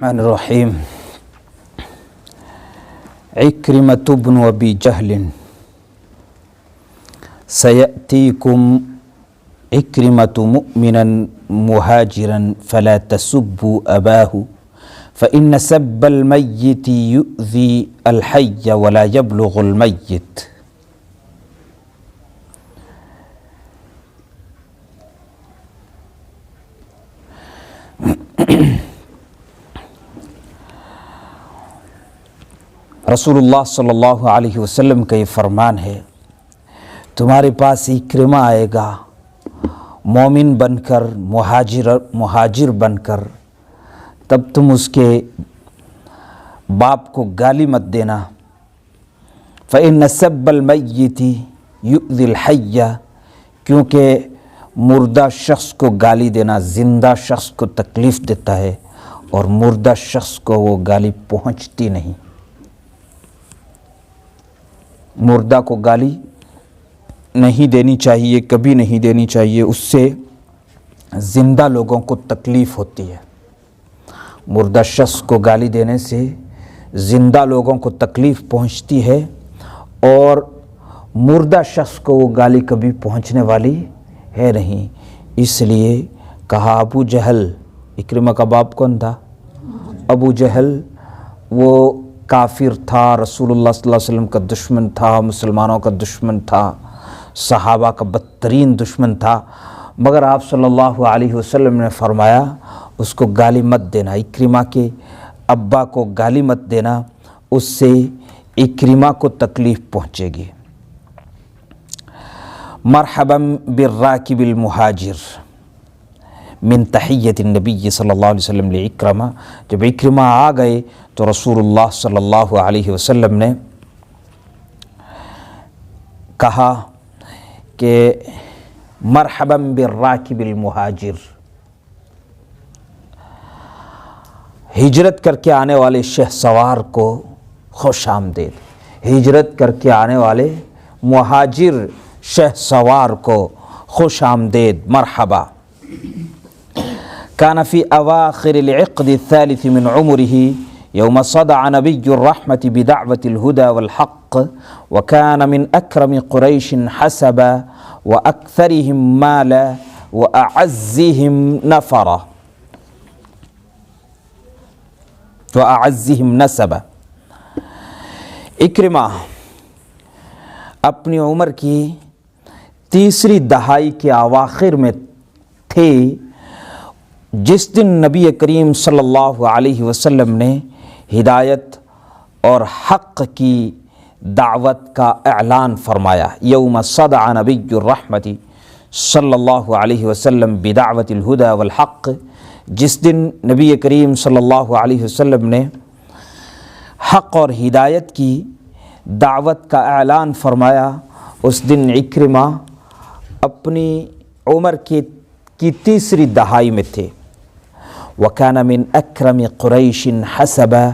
الرحمن الرحیم عکرمۃ بن ابی جہل سیأتیکم عکرمۃ مؤمنا مہاجرا فلا تسبوا اباہ فإن سب المیت یؤذی الحی ولا یبلغ المیت۔ رسول اللہ صلی اللہ علیہ وسلم کا یہ فرمان ہے، تمہارے پاس اکرمہ آئے گا مومن بن کر، مہاجر بن کر، تب تم اس کے باپ کو گالی مت دینا۔ فإن سب المیت یؤذی الحی، کیونکہ مردہ شخص کو گالی دینا زندہ شخص کو تکلیف دیتا ہے اور مردہ شخص کو وہ گالی پہنچتی نہیں۔ مردہ کو گالی نہیں دینی چاہیے، کبھی نہیں دینی چاہیے، اس سے زندہ لوگوں کو تکلیف ہوتی ہے۔ مردہ شخص کو گالی دینے سے زندہ لوگوں کو تکلیف پہنچتی ہے اور مردہ شخص کو وہ گالی کبھی پہنچنے والی ہے نہیں۔ اس لیے کہا ابو جہل، اکرمہ کا باپ کون تھا؟ ابو جہل، وہ کافر تھا، رسول اللہ صلی اللہ علیہ وسلم کا دشمن تھا، مسلمانوں کا دشمن تھا، صحابہ کا بدترین دشمن تھا، مگر آپ صلی اللہ علیہ وسلم نے فرمایا اس کو گالی مت دینا، اکرمہ کے ابا کو گالی مت دینا، اس سے اکرمہ کو تکلیف پہنچے گی۔ مرحبا بالراکب المہاجر من تحیت النبی صلی اللہ علیہ وسلم لعکرمہ۔ جب اکرمہ آ گئے تو رسول اللہ صلی اللہ علیہ وسلم نے کہا کہ مرحبا بالراکب المہاجر، ہجرت کر کے آنے والے شہ سوار کو خوش آمدید، ہجرت کر کے آنے والے مہاجر شہ سوار کو خوش آمدید، مرحبا۔ كان في أواخر العقد الثالث من عمره يوم صدع نبي الرحمة بدعوة الهدى والحق، وكان من أكرم قريش حسبا وأكثرهم مالا وأعزهم نفرا وأعزهم نسبا۔ اکرمہ اپنی عمر کی تیسری دہائی کے اواخر میں تھے جس دن نبی کریم صلی اللہ علیہ وسلم نے ہدایت اور حق کی دعوت کا اعلان فرمایا۔ یوم صدع نبی الرحمت صلی اللہ علیہ وسلم بدعوت الہدى والحق، جس دن نبی کریم صلی اللہ علیہ وسلم نے حق اور ہدایت کی دعوت کا اعلان فرمایا، اس دن اکرمہ اپنی عمر کی تیسری دہائی میں تھے۔ وَكَانَ مِنْ أَكْرَمِ قُرَيْشٍ حَسَبًا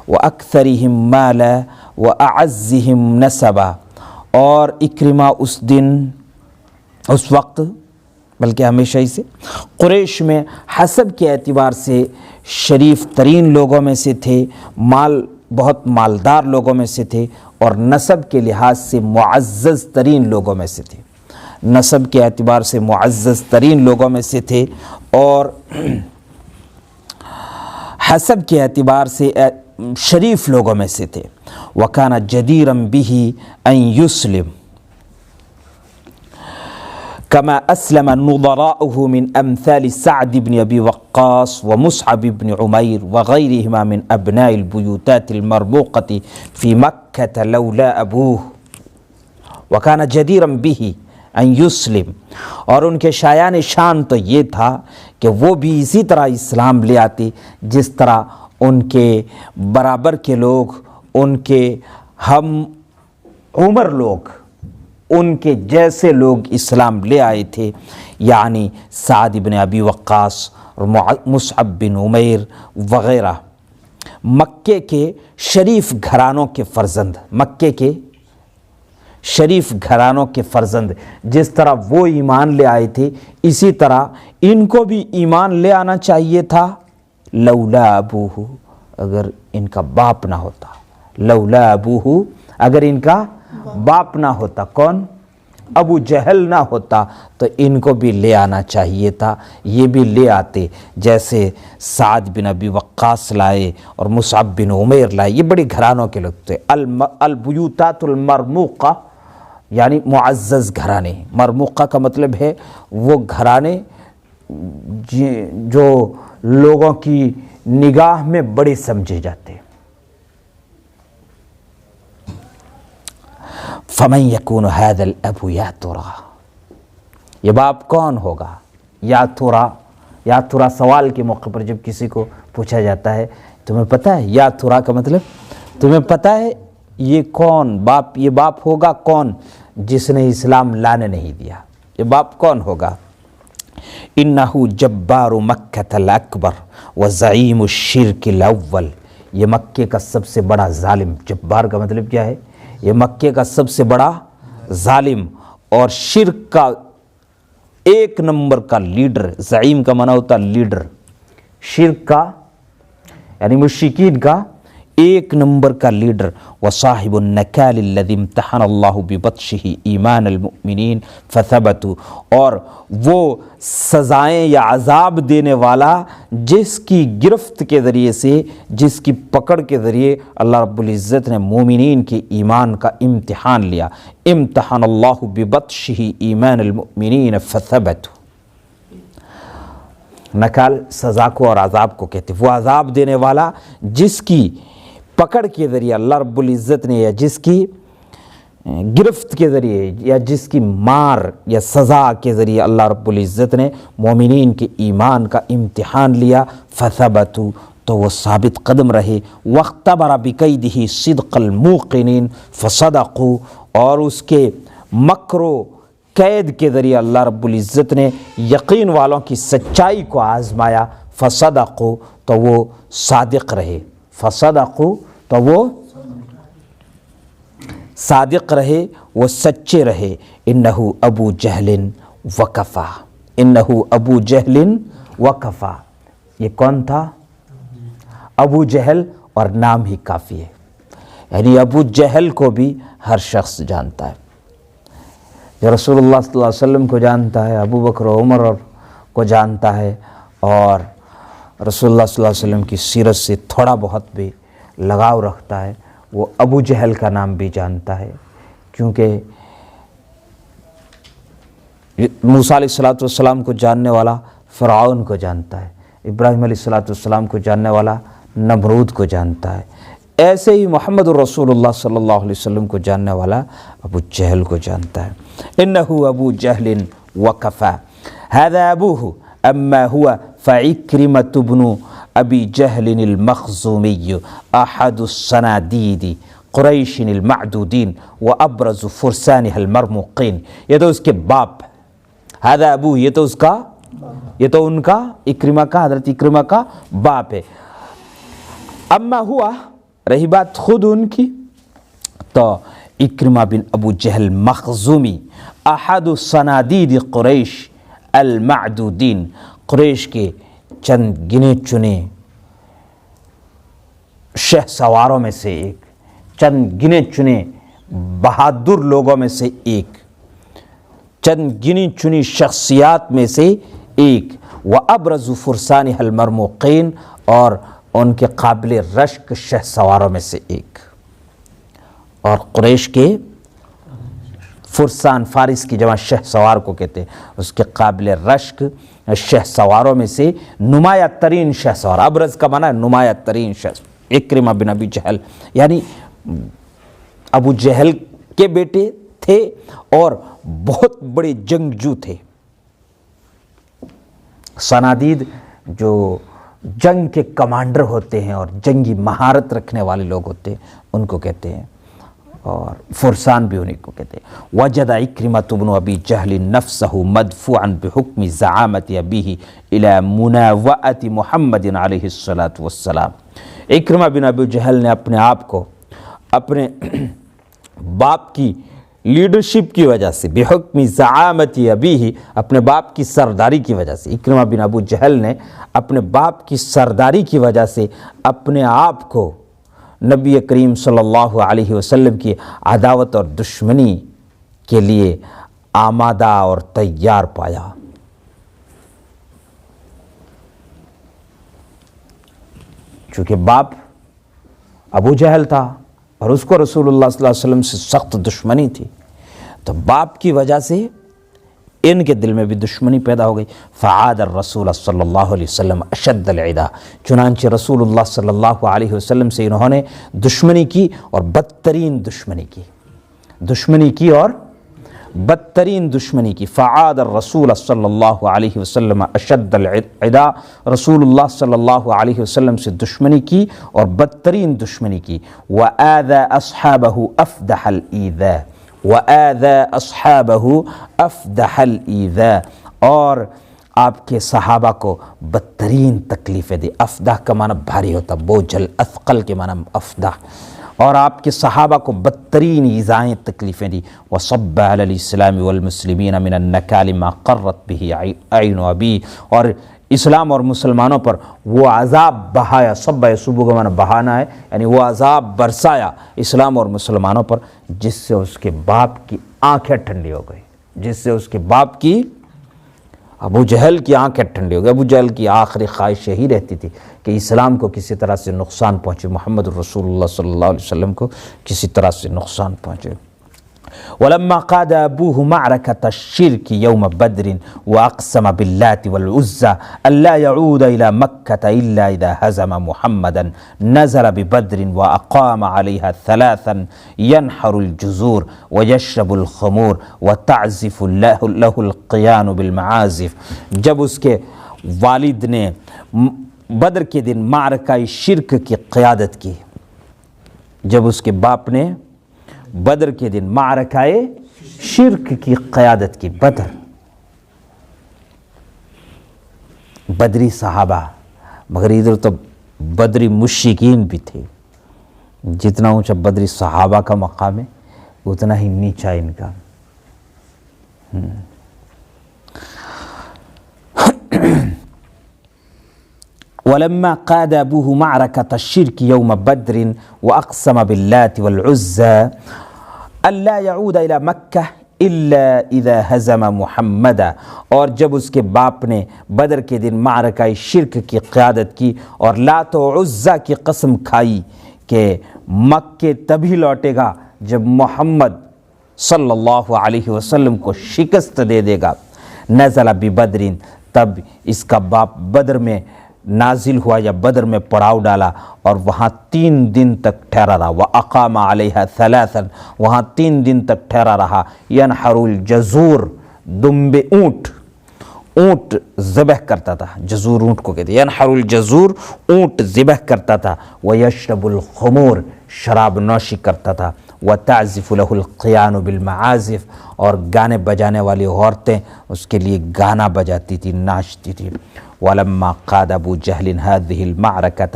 وَأَكْثَرِهِمْ مَالًا وَأَعَزِّهِمْ نَسَبًا، اور اکرمہ اس وقت بلکہ ہمیشہ ہی سے قریش میں حسب کے اعتبار سے شریف ترین لوگوں میں سے تھے، بہت مالدار لوگوں میں سے تھے، اور نسب کے لحاظ سے معزز ترین لوگوں میں سے تھے، نسب کے اعتبار سے معزز ترین لوگوں میں سے تھے، اور حسب کے اعتبار سے شریف لوگوں میں سے تھے۔ وَكَانَ جَدِيرًا بِهِ أَن يُسْلِمَ كَمَا أَسْلَمَ نُظَرَاؤُهُ مِنْ أَمْثَالِ سَعْدِ بْنِ أَبِي وَقَّاص وَمُصْعَبِ بْنِ عُمَيْرٍ وَغَيْرِهِمَا مِنْ أَبْنَاءِ الْبُيُوتَاتِ الْمَرْمُوقَةِ فِي مَكَّةَ لَوْلَا أَبُوهُ وَكَانَ جَدِيرًا بِهِ ان یسلم، اور ان کے شایان شان تو یہ تھا کہ وہ بھی اسی طرح اسلام لے آتے جس طرح ان کے برابر کے لوگ، ان کے ہم عمر لوگ، ان کے جیسے لوگ اسلام لے آئے تھے، یعنی سعد بن ابی وقاص اور مصعب بن عمیر وغیرہ، مکے کے شریف گھرانوں کے فرزند، مکے کے شریف گھرانوں کے فرزند، جس طرح وہ ایمان لے آئے تھے اسی طرح ان کو بھی ایمان لے آنا چاہیے تھا، لولا ابوہ، اگر ان کا باپ نہ ہوتا، لولا ابوہ، اگر ان کا باپ نہ ہوتا، کون؟ ابو جہل نہ ہوتا تو ان کو بھی لے آنا چاہیے تھا، یہ بھی لے آتے، جیسے سعد بن ابی وقاص لائے اور مصعب بن عمیر لائے، یہ بڑے گھرانوں کے لوگ تھے۔ البیوتات المرموقہ یعنی معزز گھرانے، مرموقہ کا مطلب ہے وہ گھرانے جو لوگوں کی نگاہ میں بڑے سمجھے جاتے۔ فمن یکون ھذا الاب یا ترا، یہ باپ کون ہوگا؟ یا ترا سوال کے موقع پر جب کسی کو پوچھا جاتا ہے تمہیں پتہ ہے یا ترا کا مطلب تمہیں پتہ ہے یہ کون باپ، یہ باپ ہوگا کون جس نے اسلام لانے نہیں دیا، یہ باپ کون ہوگا؟ انہ جبار مکۃ الاکبر وزعیم الشرک الاول، یہ مکے کا سب سے بڑا ظالم، جبار کا مطلب کیا ہے؟ یہ مکے کا سب سے بڑا ظالم اور شرک کا ایک نمبر کا لیڈر، زعیم کا معنی ہوتا لیڈر، شرک کا یعنی مشرکین کا ایک نمبر کا لیڈر، وصاحب النکال الذی امتحن اللہ ببطشہ ایمان المؤمنین فثبتوا، اور وہ سزائیں یا عذاب دینے والا جس کی گرفت کے ذریعے سے، جس کی پکڑ کے ذریعے اللہ رب العزت نے مومنین کے ایمان کا امتحان لیا، امتحن اللہ ببطشہ ایمان المؤمنین فثبتوا۔ نکال سزا کو اور عذاب کو کہتے، وہ عذاب دینے والا جس کی پکڑ کے ذریعے اللہ رب العزت نے، یا جس کی گرفت کے ذریعے، یا جس کی مار یا سزا کے ذریعے اللہ رب العزت نے مومنین کے ایمان کا امتحان لیا، فثبتوا، تو وہ ثابت قدم رہے، واختبر بکیدہ صدق الموقنین فصدقوا، اور اس کے مکر و قید کے ذریعے اللہ رب العزت نے یقین والوں کی سچائی کو آزمایا، فصدقوا، تو وہ صادق رہے، فصدقوا، تو وہ صادق رہے، وہ سچے رہے۔ انہ ابو جہل وکفا، انہ ابو جہل وکفا، یہ کون تھا؟ ابو جہل، اور نام ہی کافی ہے، یعنی ابو جہل کو بھی ہر شخص جانتا ہے، جو رسول اللہ صلی اللہ علیہ وسلم کو جانتا ہے، ابو بکر و عمر کو جانتا ہے، اور رسول اللہ صلی اللہ علیہ وسلم کی سیرت سے تھوڑا بہت بھی لگاؤ رکھتا ہے، وہ ابو جہل کا نام بھی جانتا ہے، کیونکہ موسیٰ علیہ السلام کو جاننے والا فرعون کو جانتا ہے، ابراہیم علیہ السلام کو جاننے والا نمرود کو جانتا ہے، ایسے ہی محمد رسول اللہ صلی اللہ علیہ وسلم کو جاننے والا ابو جہل کو جانتا ہے۔ انہ ابو جہل وکفا ھذا ابوہ اما ہوا فعکرمۃ بن ابی جہل المخزومی احد الصنادید قریش المعدودین وابرز فرسانہ المرموقین، یہ تو اس کے باپ، ھذا ابوہ، یہ تو ان کا اکرمہ کا، حضرت اکرمہ کا باپ ہے۔ اما ہوا، رہی بات خود ان کی، تو اکرمہ بن ابو جہل مخزومی احد الصنادید قریش المعدودین، قریش کے چند گنے چنے شہ سواروں میں سے ایک، چند گنے چنے بہادر لوگوں میں سے ایک، چند گنی چنی شخصیات میں سے ایک، وَأَبْرَزُ فُرْسَانِهَا الْمَرْمُوقِينَ، اور ان کے قابل رشک شہ سواروں میں سے ایک، اور قریش کے فرسان، فارس کی جمع شہ سوار کو کہتے ہیں، اس کے قابل رشک شہ سواروں میں سے نمایاں ترین شہ سوار، ابرز کا معنی ہے نمایاں ترین شہ، اکرمہ بن ابی جہل، یعنی ابو جہل کے بیٹے تھے اور بہت بڑے جنگجو تھے۔ صنادید جو جنگ کے کمانڈر ہوتے ہیں اور جنگی مہارت رکھنے والے لوگ ہوتے ہیں ان کو کہتے ہیں، اور فرسان بھی انہیں کو کہتے ہیں۔ وجد اکرمۃ بن ابی جہل نفسہ مدفوعا بحکم زعامت ابیہ الی مناوئۃ محمد علیہ الصلاۃ والسلام، اکرمہ بن ابی جہل نے اپنے آپ کو اپنے باپ کی لیڈرشپ کی وجہ سے، بحکم زعامت ابیہ، اپنے باپ کی سرداری کی وجہ سے، اکرمہ بن ابو جہل نے اپنے باپ کی سرداری کی وجہ سے اپنے آپ کو نبی کریم صلی اللہ علیہ وسلم کی عداوت اور دشمنی کے لیے آمادہ اور تیار پایا۔ چونکہ باپ ابو جہل تھا اور اس کو رسول اللہ صلی اللہ علیہ وسلم سے سخت دشمنی تھی، تو باپ کی وجہ سے ان کے دل میں بھی دشمنی پیدا ہو گئی۔ فعاد الرسول صلی اللہ علیہ وسلم اشد العدا، چنانچہ رسول اللہ صلی اللہ علیہ وسلم سے انہوں نے دشمنی کی اور بدترین دشمنی کی، دشمنی کی اور بدترین دشمنی کی۔ فعاد الرسول صلی اللہ علیہ وسلم اشد العدا، رسول اللہ صلی اللہ علیہ وسلم سے دشمنی کی اور بدترین دشمنی کی۔ وآذى اصحابہ افدح الایذاء، وآذى اصحابہ افدح الایذاء، اور آپ کے صحابہ کو بدترین تکلیفیں دی۔ افدح کا معنی بھاری ہوتا، بوجھل، اثقل کے معنی افدح، اور آپ کے صحابہ کو بدترین ایذائیں تکلیفیں دی۔ وصب علی الاسلام والمسلمین من النکال ما قرت به عین ابی، اور اسلام اور مسلمانوں پر وہ عذاب بہایا، صب صبح کا معنی بہانا ہے، یعنی وہ عذاب برسایا اسلام اور مسلمانوں پر جس سے اس کے باپ کی آنکھیں ٹھنڈی ہو گئی، جس سے اس کے باپ کی، ابو جہل کی آنکھیں ٹھنڈی ہو گئی۔ ابو جہل کی آخری خواہش یہی رہتی تھی کہ اسلام کو کسی طرح سے نقصان پہنچے، محمد رسول اللہ صلی اللہ علیہ وسلم کو کسی طرح سے نقصان پہنچے۔ ولما قاد ابوه معركة الشرك يوم بدر واقسم باللات والعزى الا يعود الى مكة الا اذا هزم محمدا نزل ببدر واقام عليها ثلاثا ينحر الجزور ويشرب الخمور وتعزف له القيان بالمعازف، جب اس کے والد نے بدر کے دن معرکہ شرک کی قیادت کی، جب اس کے باپ نے بدر کے دن معرکہ شرک کی قیادت کی، بدری صحابہ، مگر ادھر تو بدری مشرکین بھی تھے، جتنا اونچا بدری صحابہ کا مقام ہے اتنا ہی نیچا ان کا۔ ولما قاد ابوه معركة الشرك يوم بدر واقسم باللات والعزى الا يعود الى مكة الا اذا هزم محمدا، اور جب اس کے باپ نے بدر کے دن معرکہ شرک کی قیادت کی اور لات و عزہ کی قسم کھائی کہ مکے تبھی لوٹے گا جب محمد صلی اللہ علیہ وسلم کو شکست دے دے گا، نزل ببدر، تب اس کا باپ بدر میں نازل ہوا یا بدر میں پڑاؤ ڈالا اور وہاں 3 دن تک ٹھہرا رہا۔ وَأَقَامَ عَلَيْهَا ثَلَاثًا، وہاں 3 دن تک ٹھہرا رہا۔ يَنْحَرُ الْجَزُورِ، دمب اونٹ ذبح کرتا تھا، جزور اونٹ کو کہتے ہیں، يَنْحَرُ الْجَزُورِ، اونٹ ذبح کرتا تھا۔ وَيَشْرَبُ الْخُمُورِ، شراب نوشی کرتا تھا۔ وَتَعْزِفُ لَهُ الْقِيَانُ بِالْمَعَازِفِ، اور گانے بجانے والی عورتیں اس کے لیے گانا بجاتی تھی، ناچتی تھی۔ وَلَمَّا قَادَ أَبُو جَهْلٍ هَذِهِ الْمَعْرَكَةَ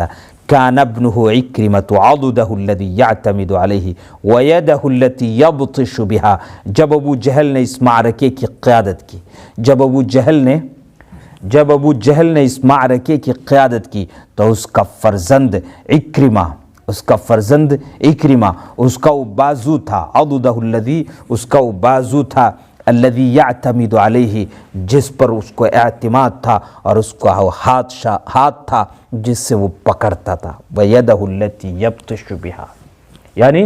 كَانَ ابْنُهُ عِكْرِمَةُ عَضُدَهُ الَّذِي يَعْتَمِدُ عَلَيْهِ وَيَدَهُ الَّتِي يَبْطِشُ بِهَا، جب ابو جہل نے اس معرکے کی قیادت کی، جب ابو جہل نے اس معرکے کی قیادت کی تو اس کا فرزند اکرمہ، اس کا وہ بازو تھا، عضدہ الذی، اس کا وہ بازو تھا، الذی یعتمد علیہ، جس پر اس کو اعتماد تھا، اور اس کا وہ ہاتھ تھا جس سے وہ پکڑتا تھا۔ ویدہ التی یبطش بہا، یعنی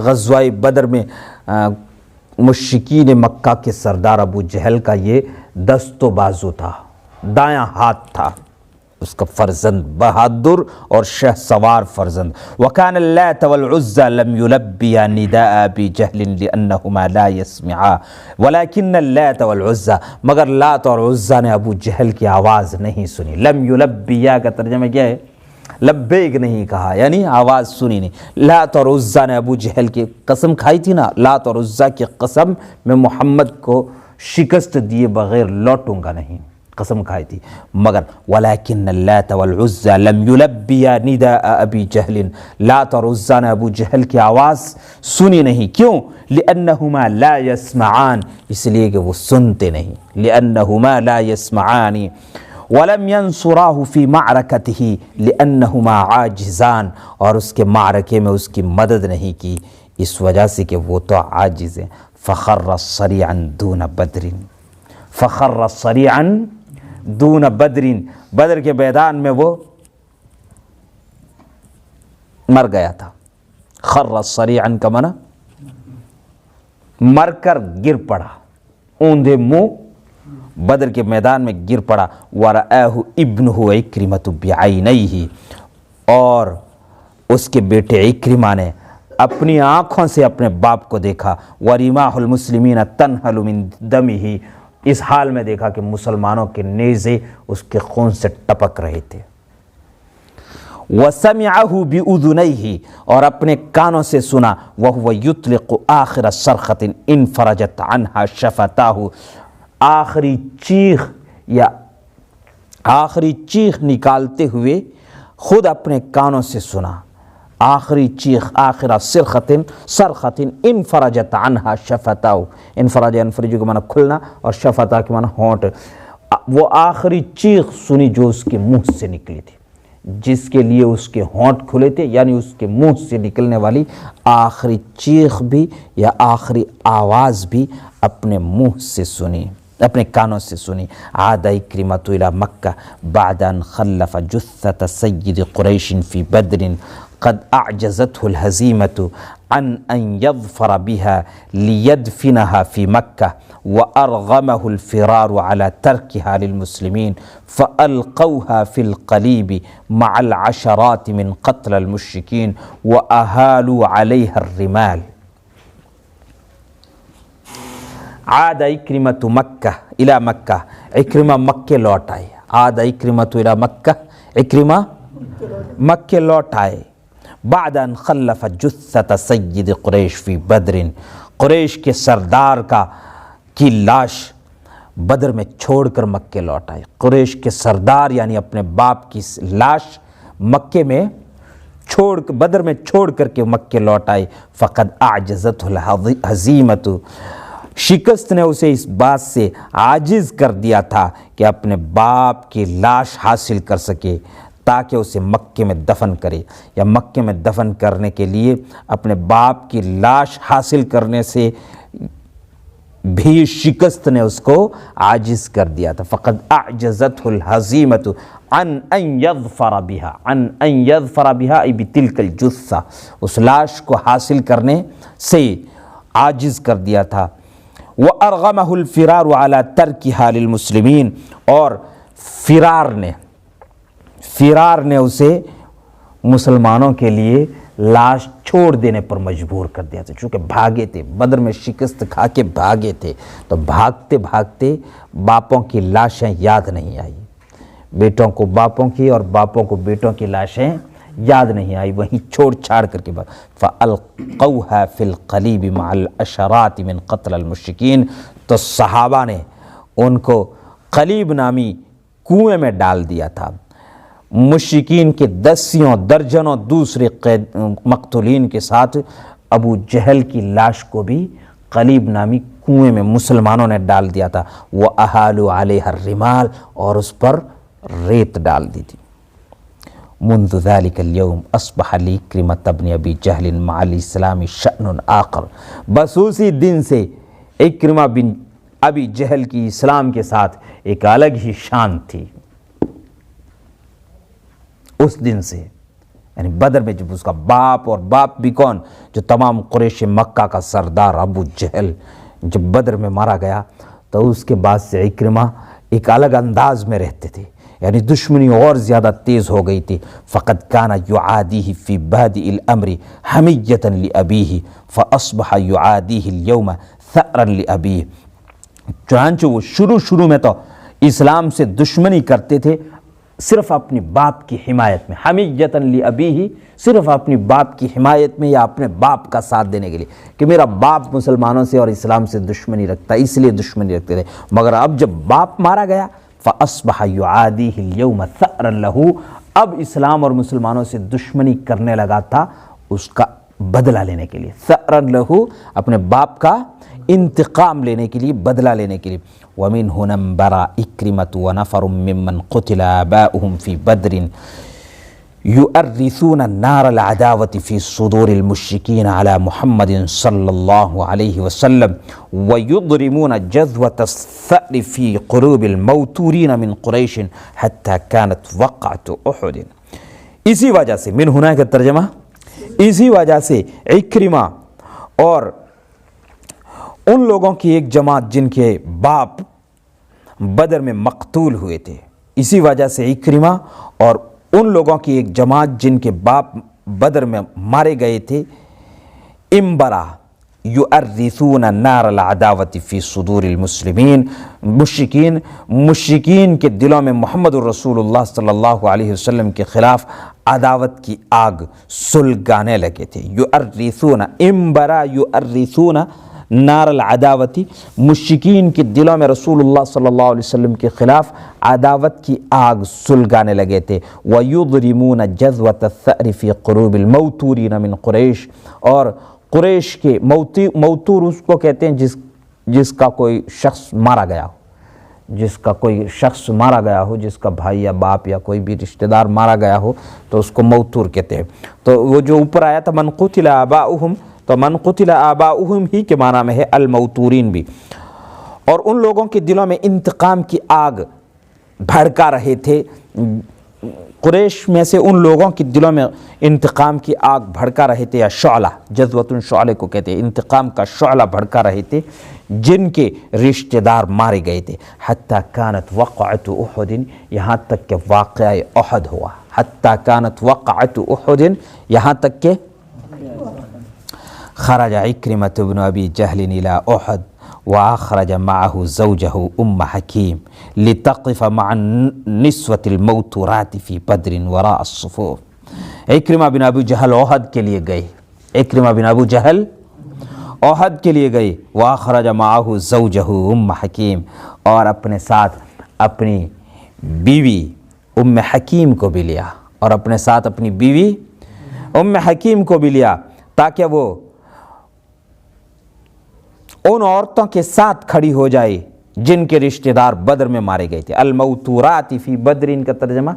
غزوہ بدر میں مشرکین مکہ کے سردار ابو جہل کا یہ دست و بازو تھا، دایاں ہاتھ تھا، اس کا فرزند بہادر اور شہ سوار فرزند۔ وَكَانَ اللَّاتَ وَالْعُزَّى لَمْ يُلَبِّيَا نِدَاءَ أَبِي جَهْلٍ لِأَنَّهُمَا لَا يَسْمِعَا وَلَكِنَّ اللَّاتَ وَالْعُزَّى، مگر لات اور عزہ نے ابو جہل کی آواز نہیں سنی۔ لم یلبیا کا ترجمہ کیا ہے؟ لبیک نہیں کہا، یعنی آواز سنی نہیں۔ لات اور عزہ نے ابو جہل کی قسم کھائی تھی نا، لات اور عزہ کی قسم، میں محمد کو شکست دیے بغیر لوٹوں گا نہیں، قسم کھائی تھی، مگر ولیکن اللات والعزى لم یلبیا نداء ابی جہل، لات اور عزیٰ نے ابو جہل کی آواز سنی نہیں، کیوں؟ لأنہما لا يسمعان، اس لیے کہ وہ سنتے نہیں، لأنہما لا يسمعان، ولم ينصراه في معركته لأنهما عاجزان، اور اس کے معرکے میں اس کی مدد نہیں کی اس وجہ سے کہ وہ تو عاجز ہیں۔ فخر صریعا دون بدر، فخر صریعا دون بدر، بدر کے میدان میں وہ مر گیا تھا۔ خر صریعا کا معنی مر کر گر پڑا، اوندھے منہ بدر کے میدان میں گر پڑا۔ وَرَآهُ ابْنُهُ عِكْرِمَةُ بِعَيْنَيْهِ، اور اس کے بیٹے عکرمہ نے اپنی آنکھوں سے اپنے باپ کو دیکھا۔ وَرِمَاحُ الْمُسْلِمِينَ تَنْهَلُ مِنْ دَمِهِ، اس حال میں دیکھا کہ مسلمانوں کے نیزے اس کے خون سے ٹپک رہے تھے۔ وَسَمِعَهُ بِأُذُنَيْهِ، اور اپنے کانوں سے سنا۔ وَهُوَ يُطْلِقُ آخِرَ صَرْخَةٍ انفرجت عنها شفتاه، آخری چیخ یا آخری چیخ نکالتے ہوئے خود اپنے کانوں سے سنا، آخری چیخ، آخرہ صرخۃ انفرجت عنہا شفتاؤ، انفرج کے معنی کھلنا اور شفتا کے معنی ہونٹ، وہ آخری چیخ سنی جو اس کے منہ سے نکلی تھی، جس کے لیے اس کے ہونٹ کھلے تھے، یعنی اس کے منہ سے نکلنے والی آخری چیخ بھی یا آخری آواز بھی اپنے منہ سے سنی، اپنے کانوں سے سنی۔ عاد عکرمۃ الی مکہ بعد ان خلف جثۃ سید قریش فی بدر قد اعجزته الهزیمة عن ان یظفر بها لیدفنها فی مکہ وارغمه الفرار على ترکها للمسلمین فالقوها فی القلیب مع العشرات من قتل المشرکین واہالوا علیها الرمال۔ عاد عکرمۃ مکہ الی مکہ، عکرمہ مکہ لوٹ آئے۔ عاد عکرمۃ الی مکہ، عکرمہ مکہ لوٹ آئے۔ بعد ان خلف جثۃ سید قریش فی بدر، قریش کے سردار کی لاش بدر میں چھوڑ کر مکہ لوٹ آئے۔ قریش کے سردار یعنی اپنے باپ کی لاش مکے میں بدر میں چھوڑ کر کے مکہ لوٹ آئے۔ فقد اعجزته الہزیمۃ، شکست نے اسے اس بات سے عاجز کر دیا تھا کہ اپنے باپ کی لاش حاصل کر سکے تاکہ اسے مکے میں دفن کرے، یا مکے میں دفن کرنے کے لیے اپنے باپ کی لاش حاصل کرنے سے بھی شکست نے اس کو عاجز کر دیا تھا۔ فقد اعجزته الہزیمۃ عن ان یظفر بها، عن ان یظفر بها ای بتلک الجثہ، اس لاش کو حاصل کرنے سے عاجز کر دیا تھا۔ وَأَرْغَمَهُ الْفِرَارُ عَلَى تَرْكِهَا لِلْمُسْلِمِينَ، اور فرار نے اسے مسلمانوں کے لیے لاش چھوڑ دینے پر مجبور کر دیا تھا، چونکہ بھاگے تھے، بدر میں شکست کھا کے بھاگے تھے، تو بھاگتے بھاگتے باپوں کی لاشیں یاد نہیں آئی، بیٹوں کو باپوں کی اور باپوں کو بیٹوں کی لاشیں یاد نہیں آئی، وہیں چھوڑ چھاڑ کر کے بعد فَأَلْقَوْهَا فِي الْقَلِيبِ مَعَ الْعَشَرَاتِ مِنْ قَتْلَ الْمُشْرِكِينَ، تو صحابہ نے ان کو قلیب نامی کنویں میں ڈال دیا تھا۔ مشرکین کے دسیوں درجنوں دوسرے مقتولین کے ساتھ ابو جہل کی لاش کو بھی قلیب نامی کنویں میں مسلمانوں نے ڈال دیا تھا۔ وَأَهَالُوا عَلَيْهَا الرِّمَالَ، اور اس پر ریت ڈال دی تھی۔ منذ ذلك اليوم اصبح لعکرمۃ بن ابی جہل مع الاسلام شأن آخر، بس اسی دن سے عکرمہ بن ابی جہل کی اسلام کے ساتھ ایک الگ ہی شان تھی۔ اس دن سے یعنی بدر میں جب اس کا باپ، اور باپ بھی کون، جو تمام قریش مکہ کا سردار ابو جہل جب بدر میں مارا گیا، تو اس کے بعد سے عکرمہ ایک الگ انداز میں رہتے تھے، یعنی دشمنی اور زیادہ تیز ہو گئی تھی۔ فقد کان یعادیہ فی بادئ الامر حمیۃ لابیہ فاصبح یعادیہ اليوم ثأرا لابیہ، چنانچہ وہ شروع میں تو اسلام سے دشمنی کرتے تھے صرف اپنی باپ کی حمایت میں، حمیۃ لابیہ، صرف اپنی باپ کی حمایت میں یا اپنے باپ کا ساتھ دینے کے لیے کہ میرا باپ مسلمانوں سے اور اسلام سے دشمنی رکھتا ہے، اس لیے دشمنی رکھتے تھے۔ مگر اب جب باپ مارا گیا، فاصبح يعاديه اليوم ثأرا له، اب اسلام اور مسلمانوں سے دشمنی کرنے لگا تھا اس کا بدلہ لینے کے لیے، ثأرا له اپنے باپ کا انتقام لینے کے لیے، بدلہ لینے کے لیے۔ ومن هنا انبرى اکرمۃ ونفر ممن قتل آباؤهم في بدر يؤرثون النار العداوة في صدور المشركين على محمد صلى الله عليه وسلم ويضرمون جذوة الثأر في قلوب الموتورين من قریش حتى كانت وقعة احد۔ اسی وجہ سے من ہنا کا ترجمہ، اسی وجہ سے اکرمہ اور ان لوگوں کی ایک جماعت جن کے باپ بدر میں مقتول ہوئے تھے، اسی وجہ سے اکرمہ اور ان لوگوں کی ایک جماعت جن کے باپ بدر میں مارے گئے تھے، امبرا یؤرثون النار العداوۃ فی صدور المسلمین، مشرکین کے دلوں میں محمد الرسول اللہ صلی اللہ علیہ وسلم کے خلاف عداوت کی آگ سلگانے لگے تھے۔ یؤرثون امبرا یؤرثون نار العداوتی، مشرکین کے دلوں میں رسول اللہ صلی اللہ علیہ وسلم کے خلاف عداوت کی آگ سلگانے لگے تھے۔ وَيُضْرِمُونَ جَذْوَةَ الثَّأْرِ فِي قُلُوبِ الْمَوْتُورِينَ مِنْ قریش، اور قریش کے موتور اس کو کہتے ہیں جس کا کوئی شخص مارا گیا ہو، جس کا کوئی شخص مارا گیا ہو، جس کا بھائی یا باپ یا کوئی بھی رشتہ دار مارا گیا ہو تو اس کو موتور کہتے ہیں۔ تو وہ جو اوپر آیا تھا من قتل آباؤہم، تو من قتل آباؤہم ہی کے معنی میں ہے الموتورین بھی، اور ان لوگوں کے دلوں میں انتقام کی آگ بھڑکا رہے تھے، قریش میں سے ان لوگوں کے دلوں میں انتقام کی آگ بھڑکا رہے تھے، یا شعلہ، جذوۃ شعلے کو کہتے ہیں، انتقام کا شعلہ بھڑکا رہے تھے جن کے رشتہ دار مارے گئے تھے۔ حتیٰ کانت وقعۃ احد، یہاں تک کہ واقعہ احد ہوا، حتیٰ کانت وقعۃ احد، یہاں تک کہ خرج عکرمۃ بن ابی جہل الى احد واخرج معه زوجه ام حکیم لتقف مع النسوة الموتورات في بدر وراء الصفوف۔ عکرمہ بن ابو جہل احد کے لیے گئے، عکرمہ بن ابو جہل احد کے لیے گئے، واخرج معه زوجه ام حکیم، اور اپنے ساتھ اپنی بیوی ام حکیم کو بھی لیا، اور اپنے ساتھ اپنی بیوی ام حکیم کو بھی لیا تاکہ وہ ان عورتوں کے ساتھ کھڑی ہو جائے جن کے رشتہ دار بدر میں مارے گئے تھے۔ الموتورات فی بدر، ان کا ترجمہ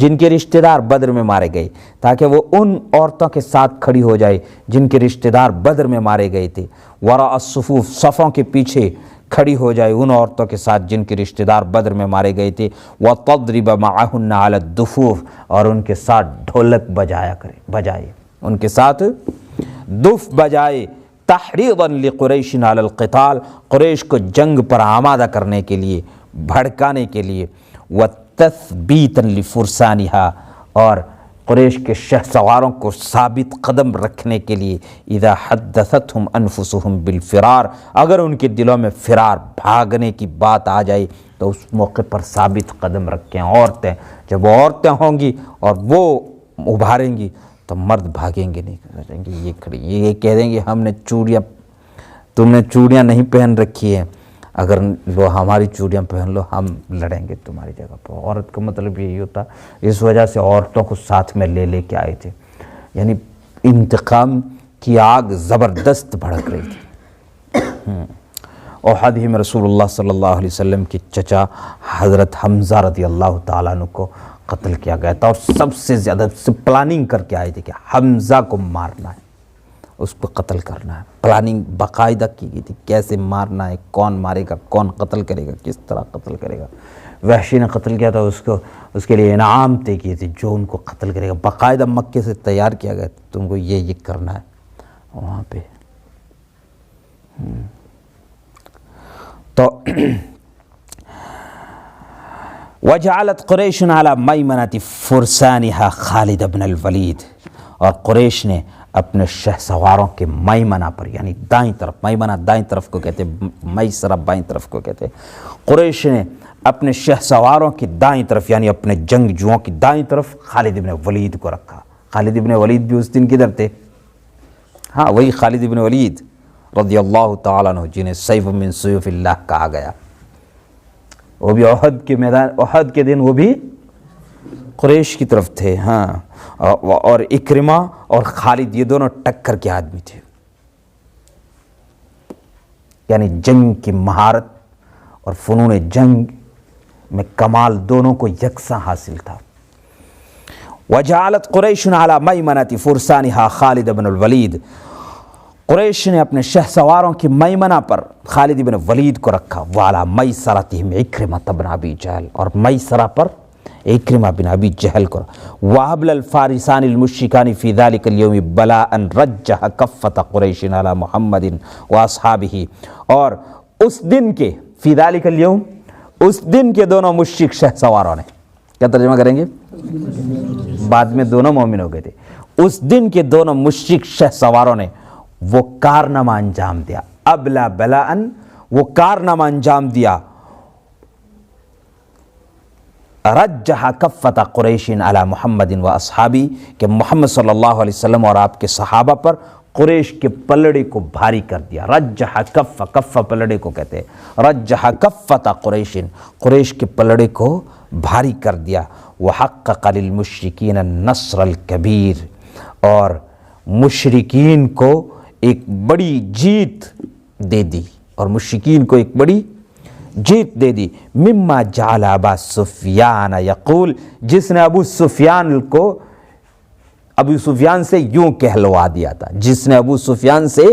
جن کے رشتہ دار بدر میں مارے گئے، تاکہ وہ ان عورتوں کے ساتھ کھڑی ہو جائے جن کے رشتہ دار بدر میں مارے گئے تھے۔ وراء الصفوف، صفوں کے پیچھے کھڑی ہو جائے ان عورتوں کے ساتھ جن کے رشتہ دار بدر میں مارے گئے تھے۔ وتضرب معهن علی الدفوف، اور ان کے ساتھ ڈھولک بجائے ان کے ساتھ دف بجائے، تحریضا لقریش علی القتال، قریش کو جنگ پر آمادہ کرنے کے لیے، بھڑکانے کے لیے، وتثبیتا لفرسانها، اور قریش کے شہسواروں کو ثابت قدم رکھنے کے لیے، اذا حدثتهم انفسهم بالفرار، اگر ان کے دلوں میں فرار، بھاگنے کی بات آ جائے تو اس موقع پر ثابت قدم رکھیں۔ عورتیں، جب عورتیں ہوں گی اور وہ ابھاریں گی تو مرد بھاگیں گے نہیں، کریں گے یہ کھڑی، یہ کہہ دیں گے ہم نے چوڑیاں، تم نے چوڑیاں نہیں پہن رکھی ہیں، اگر وہ ہماری چوڑیاں پہن لو ہم لڑیں گے تمہاری جگہ پر۔ عورت کا مطلب یہی ہوتا، اس وجہ سے عورتوں کو ساتھ میں لے کے آئے تھے، یعنی انتقام کی آگ زبردست بھڑک رہی تھی۔ احد ہی میں رسول اللہ صلی اللہ علیہ وسلم کے چچا حضرت حمزہ رضی اللہ تعالیٰ عنہ کو قتل کیا گیا تھا، اور سب سے زیادہ پلاننگ کر کے آئے تھے کہ حمزہ کو مارنا ہے، اس کو قتل کرنا ہے۔ پلاننگ باقاعدہ کی گئی تھی، کیسے مارنا ہے، کون مارے گا، کون قتل کرے گا، کس طرح قتل کرے گا۔ وحشی نے قتل کیا تھا، اس کے لیے انعام طے کیے تھے، جو ان کو قتل کرے گا باقاعدہ مکے سے تیار کیا گیا، تم کو یہ کرنا ہے وہاں پہ۔ تو وجعلت قریش علی میمنۃ فرسانها خالد بن الولید، اور قریش نے اپنے شہسواروں کے میمنہ پر، یعنی دائیں طرف، میمنہ دائیں طرف کو کہتے ہیں، میسرہ بائیں طرف کو کہتے ہیں، قریش نے اپنے شہسواروں کی دائیں طرف، یعنی اپنے جنگجوؤں کی دائیں طرف خالد بن ولید کو رکھا۔ خالد بن ولید بھی اس دن کدھر تھے؟ ہاں وہی خالد بن ولید رضی اللہ تعالیٰ عنہ، جنہیں سیف من سیوف اللہ کہا گیا۔ وہ بھی احد کے میدان، احد کے دن وہ بھی قریش کی طرف تھے. ہاں، اور اکرمہ اور خالد یہ دونوں ٹکر کے آدمی تھے، یعنی جنگ کی مہارت اور فنون جنگ میں کمال دونوں کو یکساں حاصل تھا. وجعلت قریش علی میمنۃ فرسانها خالد بن الولید، قریش نے اپنے شہ سواروں کی میمنہ پر خالد بن ولید کو رکھا. وعلی میسرتہم عکرمہ بن ابی جہل، اور میسرہ پر عکرمہ بن ابی جہل کو. وحبل الفارسان المشرکان فی ذلک اليوم بلاء رجح کفۃ قریش علی محمد واصحابہ، اور اس دن کے فی ذلک اليوم، اس دن کے دونوں مشرک شہ سواروں نے، کیا ترجمہ کریں گے؟ بعد میں دونوں مومن ہو گئے تھے. اس دن کے دونوں مشرک شہ سواروں نے وہ کارنامہ انجام دیا. ابلا بلاءن، وہ کارنامہ انجام دیا. رجح کفۃ قریش علی محمد و اصحابی، کہ محمد صلی اللہ علیہ وسلم اور آپ کے صحابہ پر قریش کے پلڑے کو بھاری کر دیا. رجح کف، کف پلڑے کو کہتے ہیں. رجح کفۃ قریش، قریش کے پلڑے کو بھاری کر دیا. وحقق للمشرکین النصر الکبیر، اور مشرکین کو ایک بڑی جیت دے دی، اور مشرکین کو ایک بڑی جیت دے دی. مما جعل ابا سفیان یقول، جس نے ابو سفیان کو، ابو سفیان سے یوں کہلوا دیا تھا، جس نے ابو سفیان سے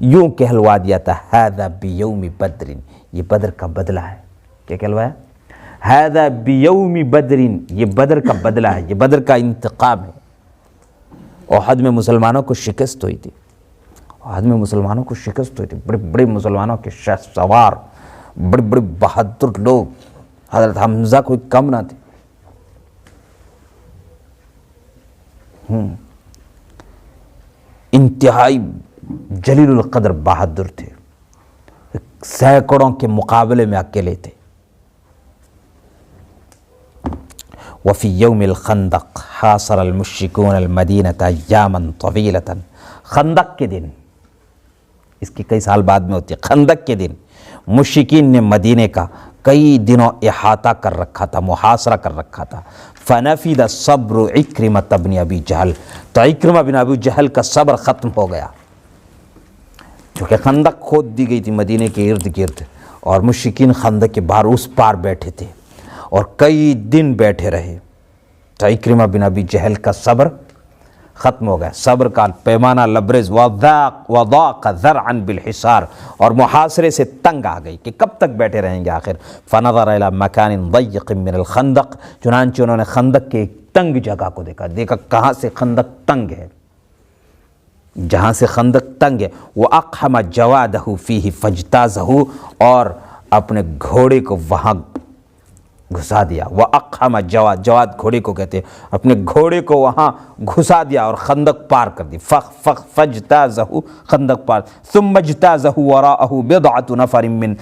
یوں کہلوا دیا تھا، ھذا بیوم بدر، یہ بدر کا بدلہ ہے. کیا کہلوایا؟ ھذا بیوم بدر، یہ بدر کا بدلہ ہے، یہ بدر کا انتقام ہے. احد میں مسلمانوں کو شکست ہوئی تھی، احد میں مسلمانوں کو شکست ہوئی تھی. بڑے بڑے مسلمانوں کے شہ سوار، بڑے بڑے بہادر لوگ، حضرت حمزہ کوئی کم نہ تھے. انتہائی جلیل القدر بہادر تھے، سینکڑوں کے مقابلے میں اکیلے تھے. وفی یوم الخندق حاصر المشرکون المدینۃ ایاما طویلۃ، خندق کے دن، اس کی کئی سال بعد میں ہوتی ہے. خندق کے دن مشرکین نے مدینے کا کئی دنوں احاطہ کر رکھا تھا، محاصرہ کر رکھا تھا. فنفد صبر عکرمہ بن ابی جہل، تو عکرمہ بن ابی جہل کا صبر ختم ہو گیا، کیونکہ خندق کھود دی گئی تھی مدینے کے ارد گرد، اور مشرکین خندق کے باہر اس پار بیٹھے تھے اور کئی دن بیٹھے رہے. تو عکرمہ بن ابی جہل کا صبر ختم ہو گیا، صبر کا پیمانہ لبریز. وضاق ذرعا بالحصار، اور محاصرے سے تنگ آ گئی کہ کب تک بیٹھے رہیں گے آخر. فنظر الى مکان ضیق من الخندق، چنانچہ انہوں نے خندق کے ایک تنگ جگہ کو دیکھا کہاں سے خندق تنگ ہے، جہاں سے خندق تنگ ہے. واقحم جوادہ فیہ فاجتازہ، اور اپنے گھوڑے کو وہاں گھسا دیا. وَأَقْحَمَ جواد، جواد گھوڑے کو کہتے ہیں، اپنے گھوڑے کو وہاں گھسا دیا اور خندق پار کر دی. فَاجْتَازَهُ، خندق پار. ثُمَّ اجْتَازَهُ وَرَاءَهُ بِضْعَةُ نَفَرٍ مِّن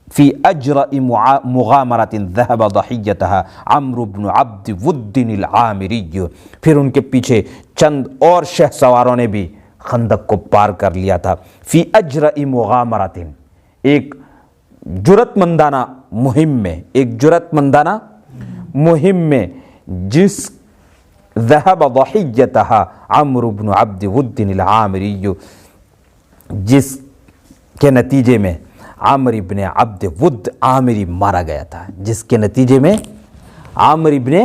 فِي أَجْرَئِ مُغَامَرَةٍ ذَهَبَ ضَحِيَّتَهَا عَمْرُ بْنُ عَبْدِ وُدٍّ الْعَامِرِيُّ، پھر ان کے پیچھے چند اور شہ سواروں نے بھی خندق کو پار کر لیا تھا. فِي أَجْرَئِ مُغَامَرَةٍ، ایک جرت مندانہ مہم میں، ایک جرت مندانہ مہم میں، جس ذہب ضحیتها عمرو بن عبد ود العامری، جس کے نتیجے میں عامر ابن عبد ود عامری مارا گیا تھا، جس کے نتیجے میں عامر ابن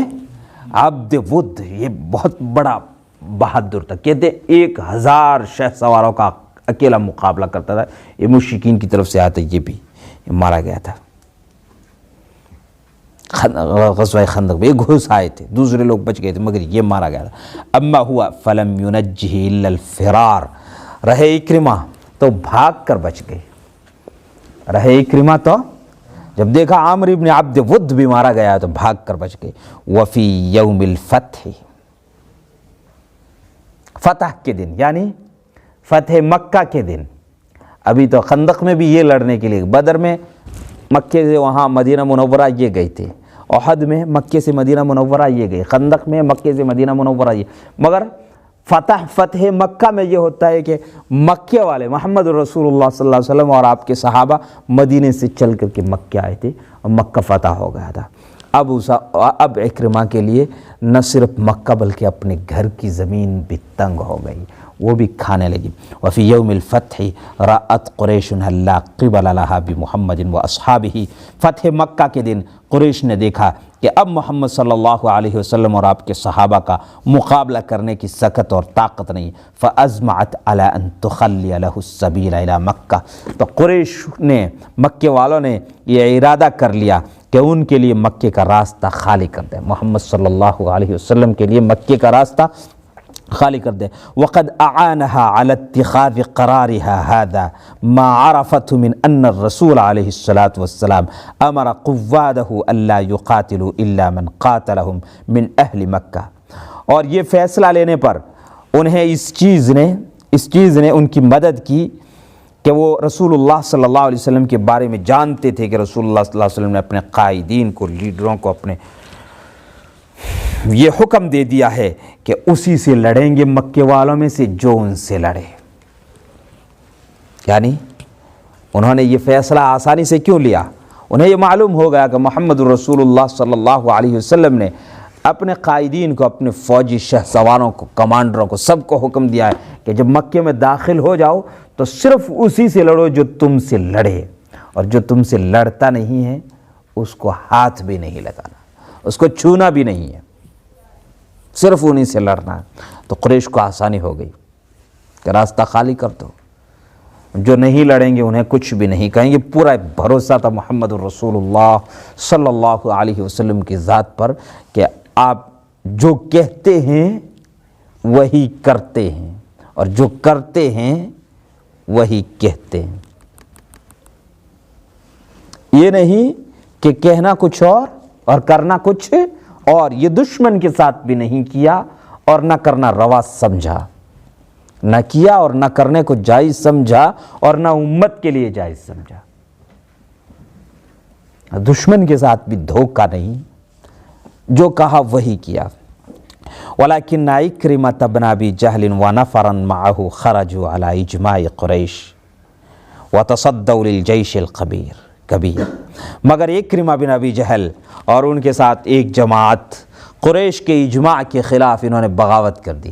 عبد ود، یہ بہت بڑا بہادر تھا. کہتے 1000 شہ سواروں کا اکیلا مقابلہ کرتا تھا. یہ مشرکین کی طرف سے آتا، یہ بھی مارا گیا تھا. غزوہ خندق میں یہ گھس آئے تھے، دوسرے لوگ بچ گئے تھے مگر یہ مارا گیا تھا. اما ہوا فلم ینجہ الا الفرار، رہے اکرمہ تو بھاگ کر بچ گئے. رہے اکرمہ تو جب دیکھا عامر ابن عبد ود بھی مارا گیا تو بھاگ کر بچ گئے. وفی یوم الفتح، فتح کے دن یعنی فتح مکہ کے دن، ابھی تو خندق میں بھی یہ لڑنے کے لیے، بدر میں مکے سے وہاں مدینہ منورہ یہ گئے تھے، احد میں مکے سے مدینہ منورہ یہ گئے، خندق میں مکے سے مدینہ منورہ یہ، مگر فتح مکہ میں یہ ہوتا ہے کہ مکے والے محمد رسول اللہ صلی اللہ علیہ وسلم اور آپ کے صحابہ مدینے سے چل کر کے مکہ آئے تھے اور مکہ فتح ہو گیا تھا۔ اب اکرمہ کے لیے نہ صرف مکہ بلکہ اپنے گھر کی زمین بھی تنگ ہو گئی، وہ بھی کھانے لگی۔ وفی یوم الفتح رأت قریش لا قبل لها بمحمد واصحابہ، فتح مکہ کے دن قریش نے دیکھا کہ اب محمد صلی اللہ علیہ وسلم اور آپ کے صحابہ کا مقابلہ کرنے کی سکت اور طاقت نہیں۔ فأزمعت على ان تخلی له السبیل الى مکہ، تو قریش نے، مکے والوں نے یہ ارادہ کر لیا کہ ان کے لیے مکے کا راستہ خالی کر دیں، محمد صلی اللہ علیہ وسلم کے لیے مکے کا راستہ خالی کر دیں۔ وقد اعانها على اتخاذ قرارها هذا ما عرفته من ان الرسول علیہ الصلاۃ والسلام امر قواده الا يقاتلوا الا من قاتلهم من اہل مکہ، اور یہ فیصلہ لینے پر انہیں اس چیز نے ان کی مدد کی کہ وہ رسول اللہ صلی اللہ علیہ وسلم کے بارے میں جانتے تھے کہ رسول اللہ صلی اللہ علیہ وسلم نے اپنے قائدین کو، لیڈروں کو اپنے یہ حکم دے دیا ہے کہ اسی سے لڑیں گے مکے والوں میں سے جو ان سے لڑے۔ یعنی انہوں نے یہ فیصلہ آسانی سے کیوں لیا؟ انہیں یہ معلوم ہو گیا کہ محمد رسول اللہ صلی اللہ علیہ وسلم نے اپنے قائدین کو، اپنے فوجی شہ سواروں کو، کمانڈروں کو، سب کو حکم دیا ہے کہ جب مکے میں داخل ہو جاؤ تو صرف اسی سے لڑو جو تم سے لڑے، اور جو تم سے لڑتا نہیں ہے اس کو ہاتھ بھی نہیں لگانا، اس کو چھونا بھی نہیں ہے، صرف انہی سے لڑنا ہے۔ تو قریش کو آسانی ہو گئی کہ راستہ خالی کر دو، جو نہیں لڑیں گے انہیں کچھ بھی نہیں کہیں گے۔ پورا بھروسہ تھا محمد الرسول اللہ صلی اللہ علیہ وسلم کی ذات پر کہ آپ جو کہتے ہیں وہی کرتے ہیں، اور جو کرتے ہیں وہی کہتے ہیں۔ یہ نہیں کہ کہنا کچھ اور کرنا کچھ اور، یہ دشمن کے ساتھ بھی نہیں کیا اور نہ کرنا روا سمجھا، نہ کیا اور نہ کرنے کو جائز سمجھا اور نہ امت کے لیے جائز سمجھا۔ دشمن کے ساتھ بھی دھوکہ نہیں، جو کہا وہی کیا۔ ولیکن عکرمۃ بن ابی جہل ونفرا معه خرجوا على اجماع قریش وتصدوا للجیش الکبیر، مگر عکرمہ بن ابی جہل اور ان کے ساتھ ایک جماعت قریش کے اجماع کے خلاف انہوں نے بغاوت کر دی۔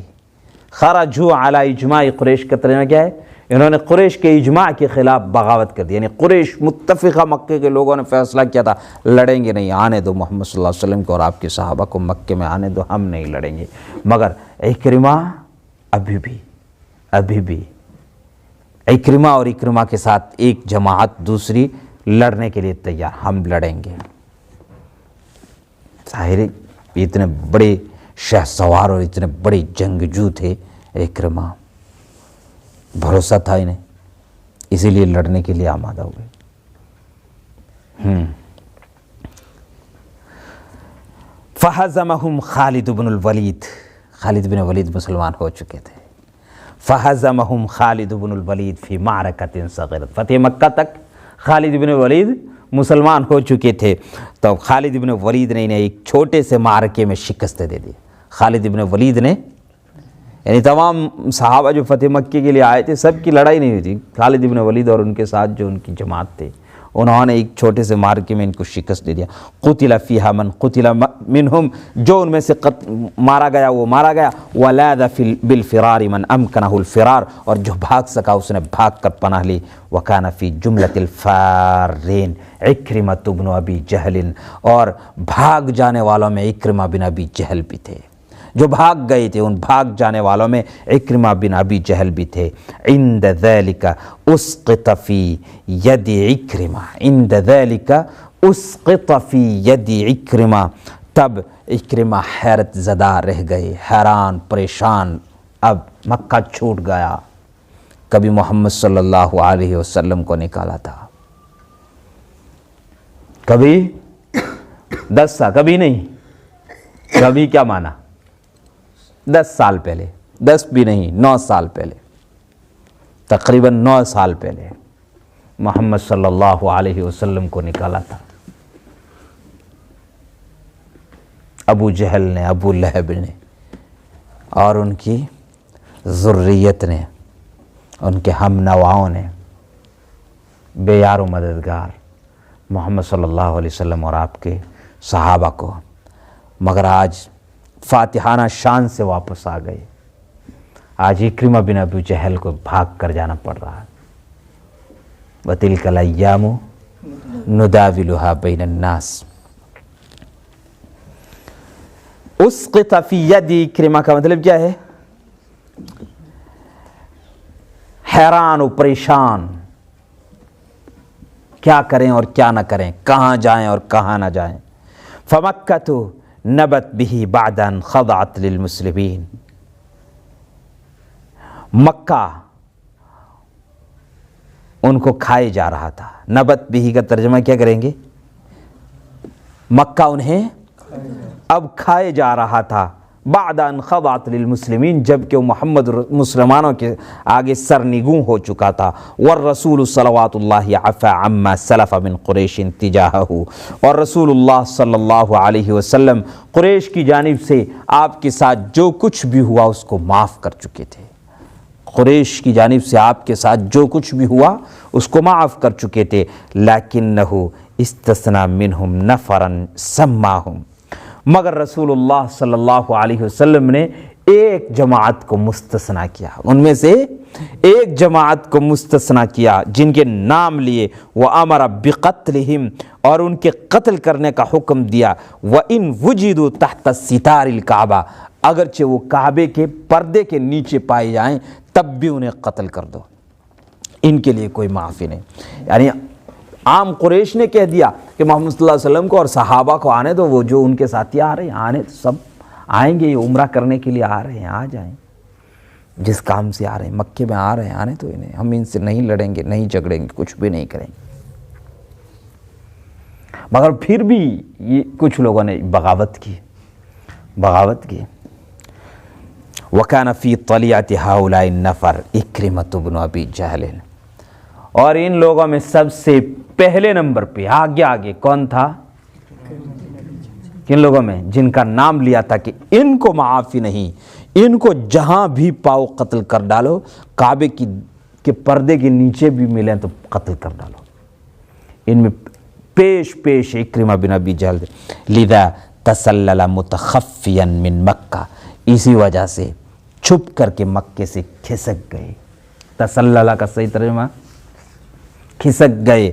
خرجوا علی اجماع قریش کا ترجمہ کیا ہے؟ انہوں نے قریش کے اجماع کے خلاف بغاوت کر دی، یعنی قریش متفقہ مکے کے لوگوں نے فیصلہ کیا تھا لڑیں گے نہیں، آنے دو محمد صلی اللہ علیہ وسلم کو اور آپ کے صحابہ کو مکے میں آنے دو، ہم نہیں لڑیں گے۔ مگر عکرمہ ابھی بھی عکرمہ اور عکرمہ کے ساتھ ایک جماعت دوسری لڑنے کے لیے تیار، ہم لڑیں گے۔ ظاہر اتنے بڑے شہ سوار اور اتنے بڑے جنگجو تھے عکرمہ، بھروسہ تھا انہیں، اسی لیے لڑنے کے لیے آمادہ ہوئے۔ فہزمہم خالد بن الولید، خالد بن ولید مسلمان ہو چکے تھے۔ فہزمہم خالد بن الولید فی معرکۃ صغیرۃ، فتح مکہ تک خالد بن ولید مسلمان ہو چکے تھے، تو خالد بن ولید نے انہیں ایک چھوٹے سے معرکے میں شکست دے دی۔ خالد بن ولید نے، یعنی تمام صحابہ جو فتح مکے کے لیے آئے تھے سب کی لڑائی نہیں ہوئی تھی، خالد بن ولید اور ان کے ساتھ جو ان کی جماعت تھے انہوں نے ایک چھوٹے سے معرکے میں ان کو شکست دے دیا۔ قتل فیہا من قتل منہم، جو ان میں سے مارا گیا وہ مارا گیا۔ ولاذ بالفرار من امکنہ الفرار، اور جو بھاگ سکا اس نے بھاگ کر پناہ لی۔ وکان فی جملۃ الفارین عکرمۃ بن ابی جہل، اور بھاگ جانے والوں میں عکرمہ بن ابی جہل بھی تھے، جو بھاگ گئے تھے ان بھاگ جانے والوں میں عکرمہ بن ابی جہل بھی تھے۔ عند ذلک اسقط فی ید عکرمہ، عند ذلک اسقط فی ید عکرمہ، تب عکرمہ حیرت زدہ رہ گئے، حیران پریشان، اب مکہ چھوٹ گیا، کبھی محمد صلی اللہ علیہ وسلم کو نکالا تھا، کبھی 10 سال، کبھی نہیں، کبھی کیا مانا 10 سال پہلے، 10 بھی نہیں 9 سال پہلے، تقریباً 9 سال پہلے محمد صلی اللہ علیہ وسلم کو نکالا تھا۔ ابو جہل نے، ابو لہب نے اور ان کی ذریت نے، ان کے ہم نواؤں نے، بے یار و مددگار محمد صلی اللہ علیہ وسلم اور آپ کے صحابہ کو، مگر آج فاتحانہ شان سے واپس آ گئے. آج اکرمہ بن ابو جہل کو بھاگ کر جانا پڑ رہا ہے. وَتِلْكَ الْأَيَّامُ نُدَاوِلُهَا بَيْنَ النَّاسِ. اسقط فی یدی، اکرمہ کا مطلب کیا ہے؟ حیران و پریشان، کیا کریں اور کیا نہ کریں، کہاں جائیں اور کہاں نہ جائیں. فَمَكَّةُ نَبَتْ بِهِ بَعْدًا خَضَعَتْ لِلْمُسْلِمِينَ. مکہ ان کو کھائے جا رہا تھا. نبت بھی کا ترجمہ کیا کریں گے؟ مکہ انہیں اب کھائے جا رہا تھا. بعد ان خضعت للمسلمین، جب کہ وہ محمد مسلمانوں کے آگے سرنگوں ہو چکا تھا. والرسول صلوات اللہ عفا عما سلف من قریش تجاہہ، اور رسول اللہ صلی اللہ علیہ وسلم قریش کی جانب سے آپ کے ساتھ جو کچھ بھی ہوا اس کو معاف کر چکے تھے. قریش کی جانب سے آپ کے ساتھ جو کچھ بھی ہوا اس کو معاف کر چکے تھے. لیکنہ استثنى منہم نفرا سماہم، مگر رسول اللہ صلی اللہ علیہ وسلم نے ایک جماعت کو مستثنیٰ کیا، ان میں سے ایک جماعت کو مستثنیٰ کیا جن کے نام لیے. وَأَمَرَ بِقَتْلِهِمْ، اور ان کے قتل کرنے کا حکم دیا. وَإِنْ وُجِدُوا تَحْتَ السِّتَارِ الْكَعْبَةِ، اگرچہ وہ کعبے کے پردے کے نیچے پائے جائیں تب بھی انہیں قتل کر دو، ان کے لیے کوئی معافی نہیں. یعنی عام قریش نے کہہ دیا کہ محمد صلی اللہ علیہ وسلم کو اور صحابہ کو آنے دو، وہ جو ان کے ساتھی آ رہے ہیں آنے تو سب آئیں گے، یہ عمرہ کرنے کے لیے آ رہے ہیں، آ جائیں، جس کام سے آ رہے ہیں مکے میں آ رہے ہیں آنے تو انہیں، ہم ان سے نہیں لڑیں گے، نہیں جھگڑیں گے، کچھ بھی نہیں کریں گے. مگر پھر بھی یہ کچھ لوگوں نے بغاوت کی. وَكَانَ فِي طَلِيَةِ هَؤُلَاءِ النَّفَرِ اِكْرِمَةُ بْنُ أَبِي جَهْلٍ، اور ان لوگوں میں سب سے پہلے نمبر پہ آگے کون تھا؟ کن لوگوں میں؟ جن کا نام لیا تھا کہ ان کو معافی نہیں، ان کو جہاں بھی پاؤ قتل کر ڈالو، کعبے کے پردے کے نیچے بھی ملیں تو قتل کر ڈالو. ان میں پیش اکرمہ بن ابی جہل. لذا تسلل متخفیا من مکہ، اسی وجہ سے چھپ کر کے مکے سے کھسک گئے. تسلل کا صحیح ترجمہ کھسک گئے.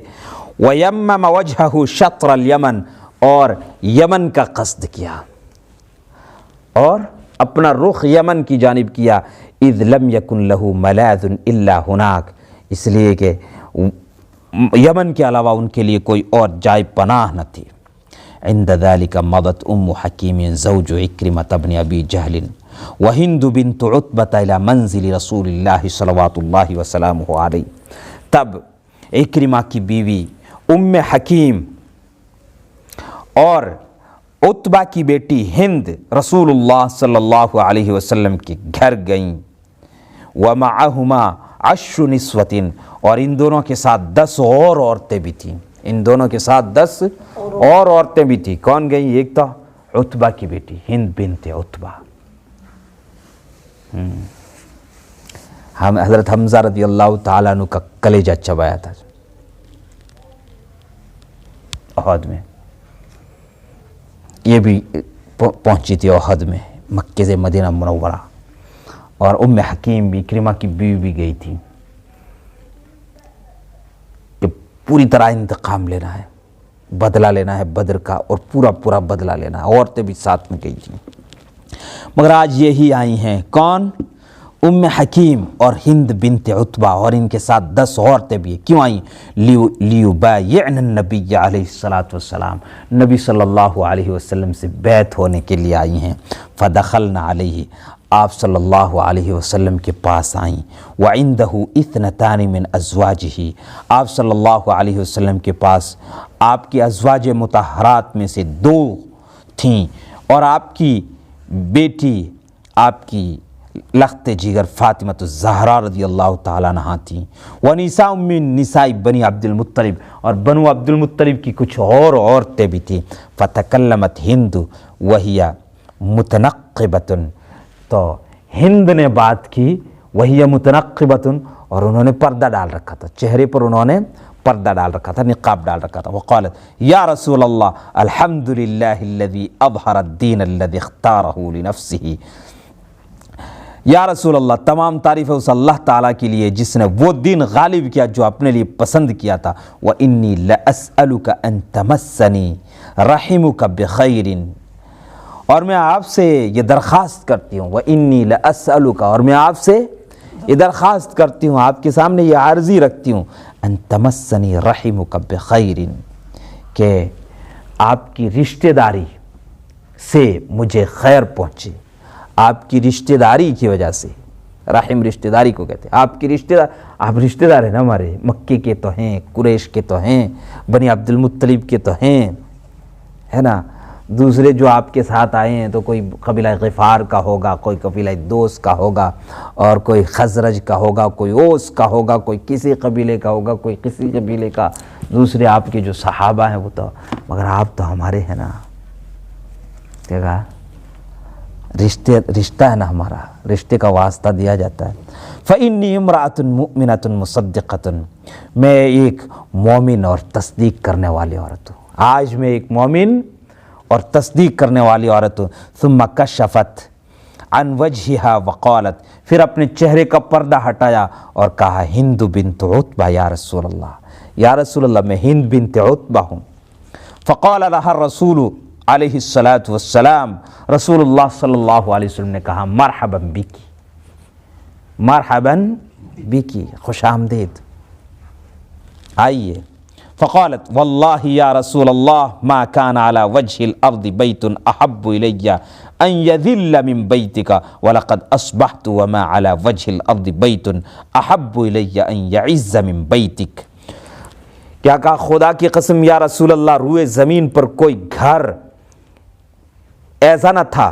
وَيَمَّمَ وَجْهَهُ شَطْرَ الْيَمَنِ، اور یمن کا قصد کیا اور اپنا رخ یمن کی جانب کیا. اذ لم یکن له ملاذ الا هناك، اس لیے کہ یمن کے علاوہ ان کے لیے کوئی اور جائے پناہ نہ تھی. عند ذلك مضت ام حکیم زوج اکرمة بن ابی جہل وہند بنت عتبہ الى منزل رسول اللہ صلوات اللہ وسلامہ علیہ. تب اکرمہ کی بیوی ام حکیم اور عتبہ کی بیٹی ہند رسول اللہ صلی اللہ علیہ وسلم کے گھر گئیں. وَمَعَهُمَا 10 نسوة، اور ان دونوں کے ساتھ 10 اور عورتیں بھی تھیں. ان دونوں کے ساتھ 10 اور عورتیں بھی تھیں. کون گئیں؟ ایک تو عتبہ کی بیٹی ہند بنت عتبہ. ہم حضرت حمزہ رضی اللہ تعالیٰ عنہ کا کلیجہ چبایا تھا احد میں، یہ بھی پہنچی تھی احد میں مکے سے مدینہ منورہ. اور ام حکیم بھی اکرمہ کی بیوی بھی گئی تھی کہ پوری طرح انتقام لینا ہے، بدلہ لینا ہے بدر کا، اور پورا بدلہ لینا ہے. عورتیں بھی ساتھ میں گئی تھیں. مگر آج یہی آئی ہیں. کون؟ ام حکیم اور ہند بنت عتبہ، اور ان کے ساتھ 10 عورتیں بھی. کیوں آئیں؟ لیبایعن النبی علیہ الصلاۃ والسلام، نبی صلی اللہ علیہ وسلم سے بیعت ہونے کے لیے آئی ہیں. فدخلن علیہ، آپ صلی اللہ علیہ وسلم کے پاس آئیں. وعنده 2 من ازواجہ، آپ صلی اللہ علیہ وسلم کے پاس آپ کی ازواج مطہرات میں سے 2 تھیں، اور آپ کی بیٹی آپ کی لخت جگر فاطمہ الزہرا رضی اللہ تعالیٰ عنہا تھیں. ونساء من نساء بنی عبد المطلب، اور بنو عبد المطلب کی کچھ اور عورتیں بھی تھیں. فتکلمت ہند وہی متنقبۃ، تو ہند نے بات کی، وہی متنقبۃ، اور انہوں نے پردہ ڈال رکھا تھا، چہرے پر انہوں نے پردہ ڈال رکھا تھا، نقاب ڈال رکھا تھا. وقالت یا رسول اللہ الحمد للہ الذی اظہر الدین الذی اختارہ لنفسہ. یا رسول اللہ، تمام تعریف ہے اس اللہ تعالیٰ کے لیے جس نے وہ دین غالب کیا جو اپنے لیے پسند کیا تھا. وَإِنِّي لَأَسْأَلُكَ أَن تَمَسَّنِي رَحِمُكَ بِخَيْرٍ، اور میں آپ سے یہ درخواست کرتی ہوں. وَإِنِّي لَأَسْأَلُكَ، اور میں آپ سے یہ درخواست کرتی ہوں، آپ کے سامنے یہ عرضی رکھتی ہوں. أَن تَمَسَّنِي رَحِمُكَ بِخَيْرٍ، کہ آپ کی رشتہ داری سے مجھے خیر پہنچے. آپ کی رشتہ داری کی وجہ سے، رحم رشتہ داری کو کہتے ہیں. آپ کی آپ رشتہ دار ہیں نا ہمارے، مکے کے تو ہیں، قریش کے تو ہیں، بنی عبد المطلب کے تو ہیں، ہے نا. دوسرے جو آپ کے ساتھ آئے ہیں تو کوئی قبیلہ غفار کا ہوگا، کوئی قبیلہ دوس کا ہوگا، اور کوئی خزرج کا ہوگا، کوئی اوس کا ہوگا، کوئی کسی قبیلے کا ہوگا، کوئی کسی قبیلے کا. دوسرے آپ کے جو صحابہ ہیں وہ تو، مگر آپ تو ہمارے ہیں نا. دیکھا، رشتہ ہے نا ہمارا، رشتے کا واسطہ دیا جاتا ہے. فَإِنِّي امْرَأَةٌ مُؤْمِنَةٌ مُصَدِّقَةٌ، میں ایک مومن اور تصدیق کرنے والی عورت ہوں. آج میں ایک مومن اور تصدیق کرنے والی عورت ہوں. ثُمَّ كَشَفَتْ عَنْ وَجْهِهَا وَقَالَتْ، پھر اپنے چہرے کا پردہ ہٹایا اور کہا ہند بنت عتبہ یا رسول اللہ، یا رسول اللہ میں ہند بنت عتبہ ہوں. فقال لها الرسول علیہ الصلاۃ والسلام، رسول اللہ صلی اللہ علیہ وسلم نے کہا مرحبا بکی، مرحبا بکی، خوش آمدید، آئیے. فقالت واللہ یا رسول اللہ ما کان علی وجہ الارض بیت احب الی ان یذل من بیتک ولقد اصبحت وما علی وجہ الارض بیت احب الی ان یعز من بیتک. کیا کہا خدا کی قسم یا رسول اللہ، روئے زمین پر کوئی گھر ایسا نہ تھا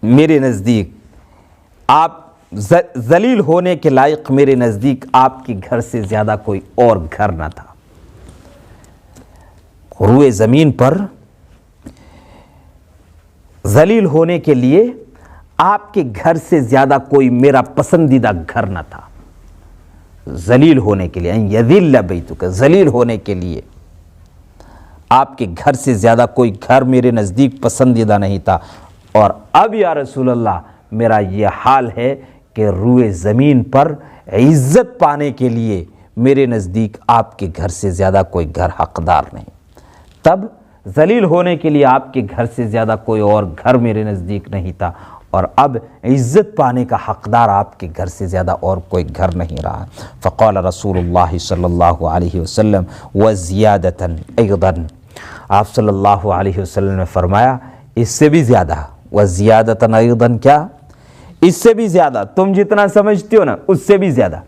میرے نزدیک، آپ ذلیل ہونے کے لائق میرے نزدیک آپ کے گھر سے زیادہ کوئی اور گھر نہ تھا. روئے زمین پر ذلیل ہونے کے لیے آپ کے گھر سے زیادہ کوئی میرا پسندیدہ گھر نہ تھا. ذلیل ہونے کے لیے، یذل بیتک، ذلیل ہونے کے لیے آپ کے گھر سے زیادہ کوئی گھر میرے نزدیک پسندیدہ نہیں تھا. اور اب یا رسول اللہ میرا یہ حال ہے کہ روئے زمین پر عزت پانے کے لیے میرے نزدیک آپ کے گھر سے زیادہ کوئی گھر حقدار نہیں. تب ذلیل ہونے کے لیے آپ کے گھر سے زیادہ کوئی اور گھر میرے نزدیک نہیں تھا، اور اب عزت پانے کا حقدار آپ کے گھر سے زیادہ اور کوئی گھر نہیں رہا. فقال رسول اللہ صلی اللہ علیہ وسلم وزیادتاً ایضاً، آپ صلی اللہ علیہ وسلم نے فرمایا اس سے بھی زیادہ، وزیادتاً ایضاً، کیا اس سے بھی زیادہ، تم جتنا سمجھتی ہو نا اس سے بھی زیادہ،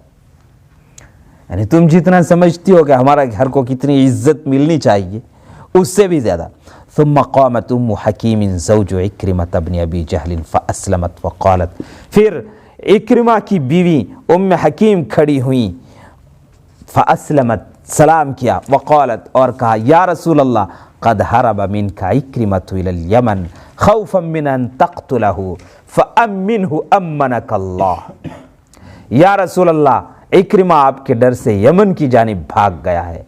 یعنی تم جتنا سمجھتی ہو کہ ہمارا گھر کو کتنی عزت ملنی چاہیے اس سے بھی زیادہ. ثم قامت ام حکیم زوج اکرمۃ بن ابی جہل فاسلمت وقالت، پھر اکرمہ کی بیوی ام حکیم کھڑی ہوئیں، فاسلمت، سلام کیا، وقالت، اور کہا یا رسول اللہ قد حرب منک اکرمۃ الی الیمن خوفا من ان تقتلہ فامنہ امنک اللہ. یا رسول اللہ اکرمہ آپ کے ڈر سے یمن کی جانب بھاگ گیا ہے،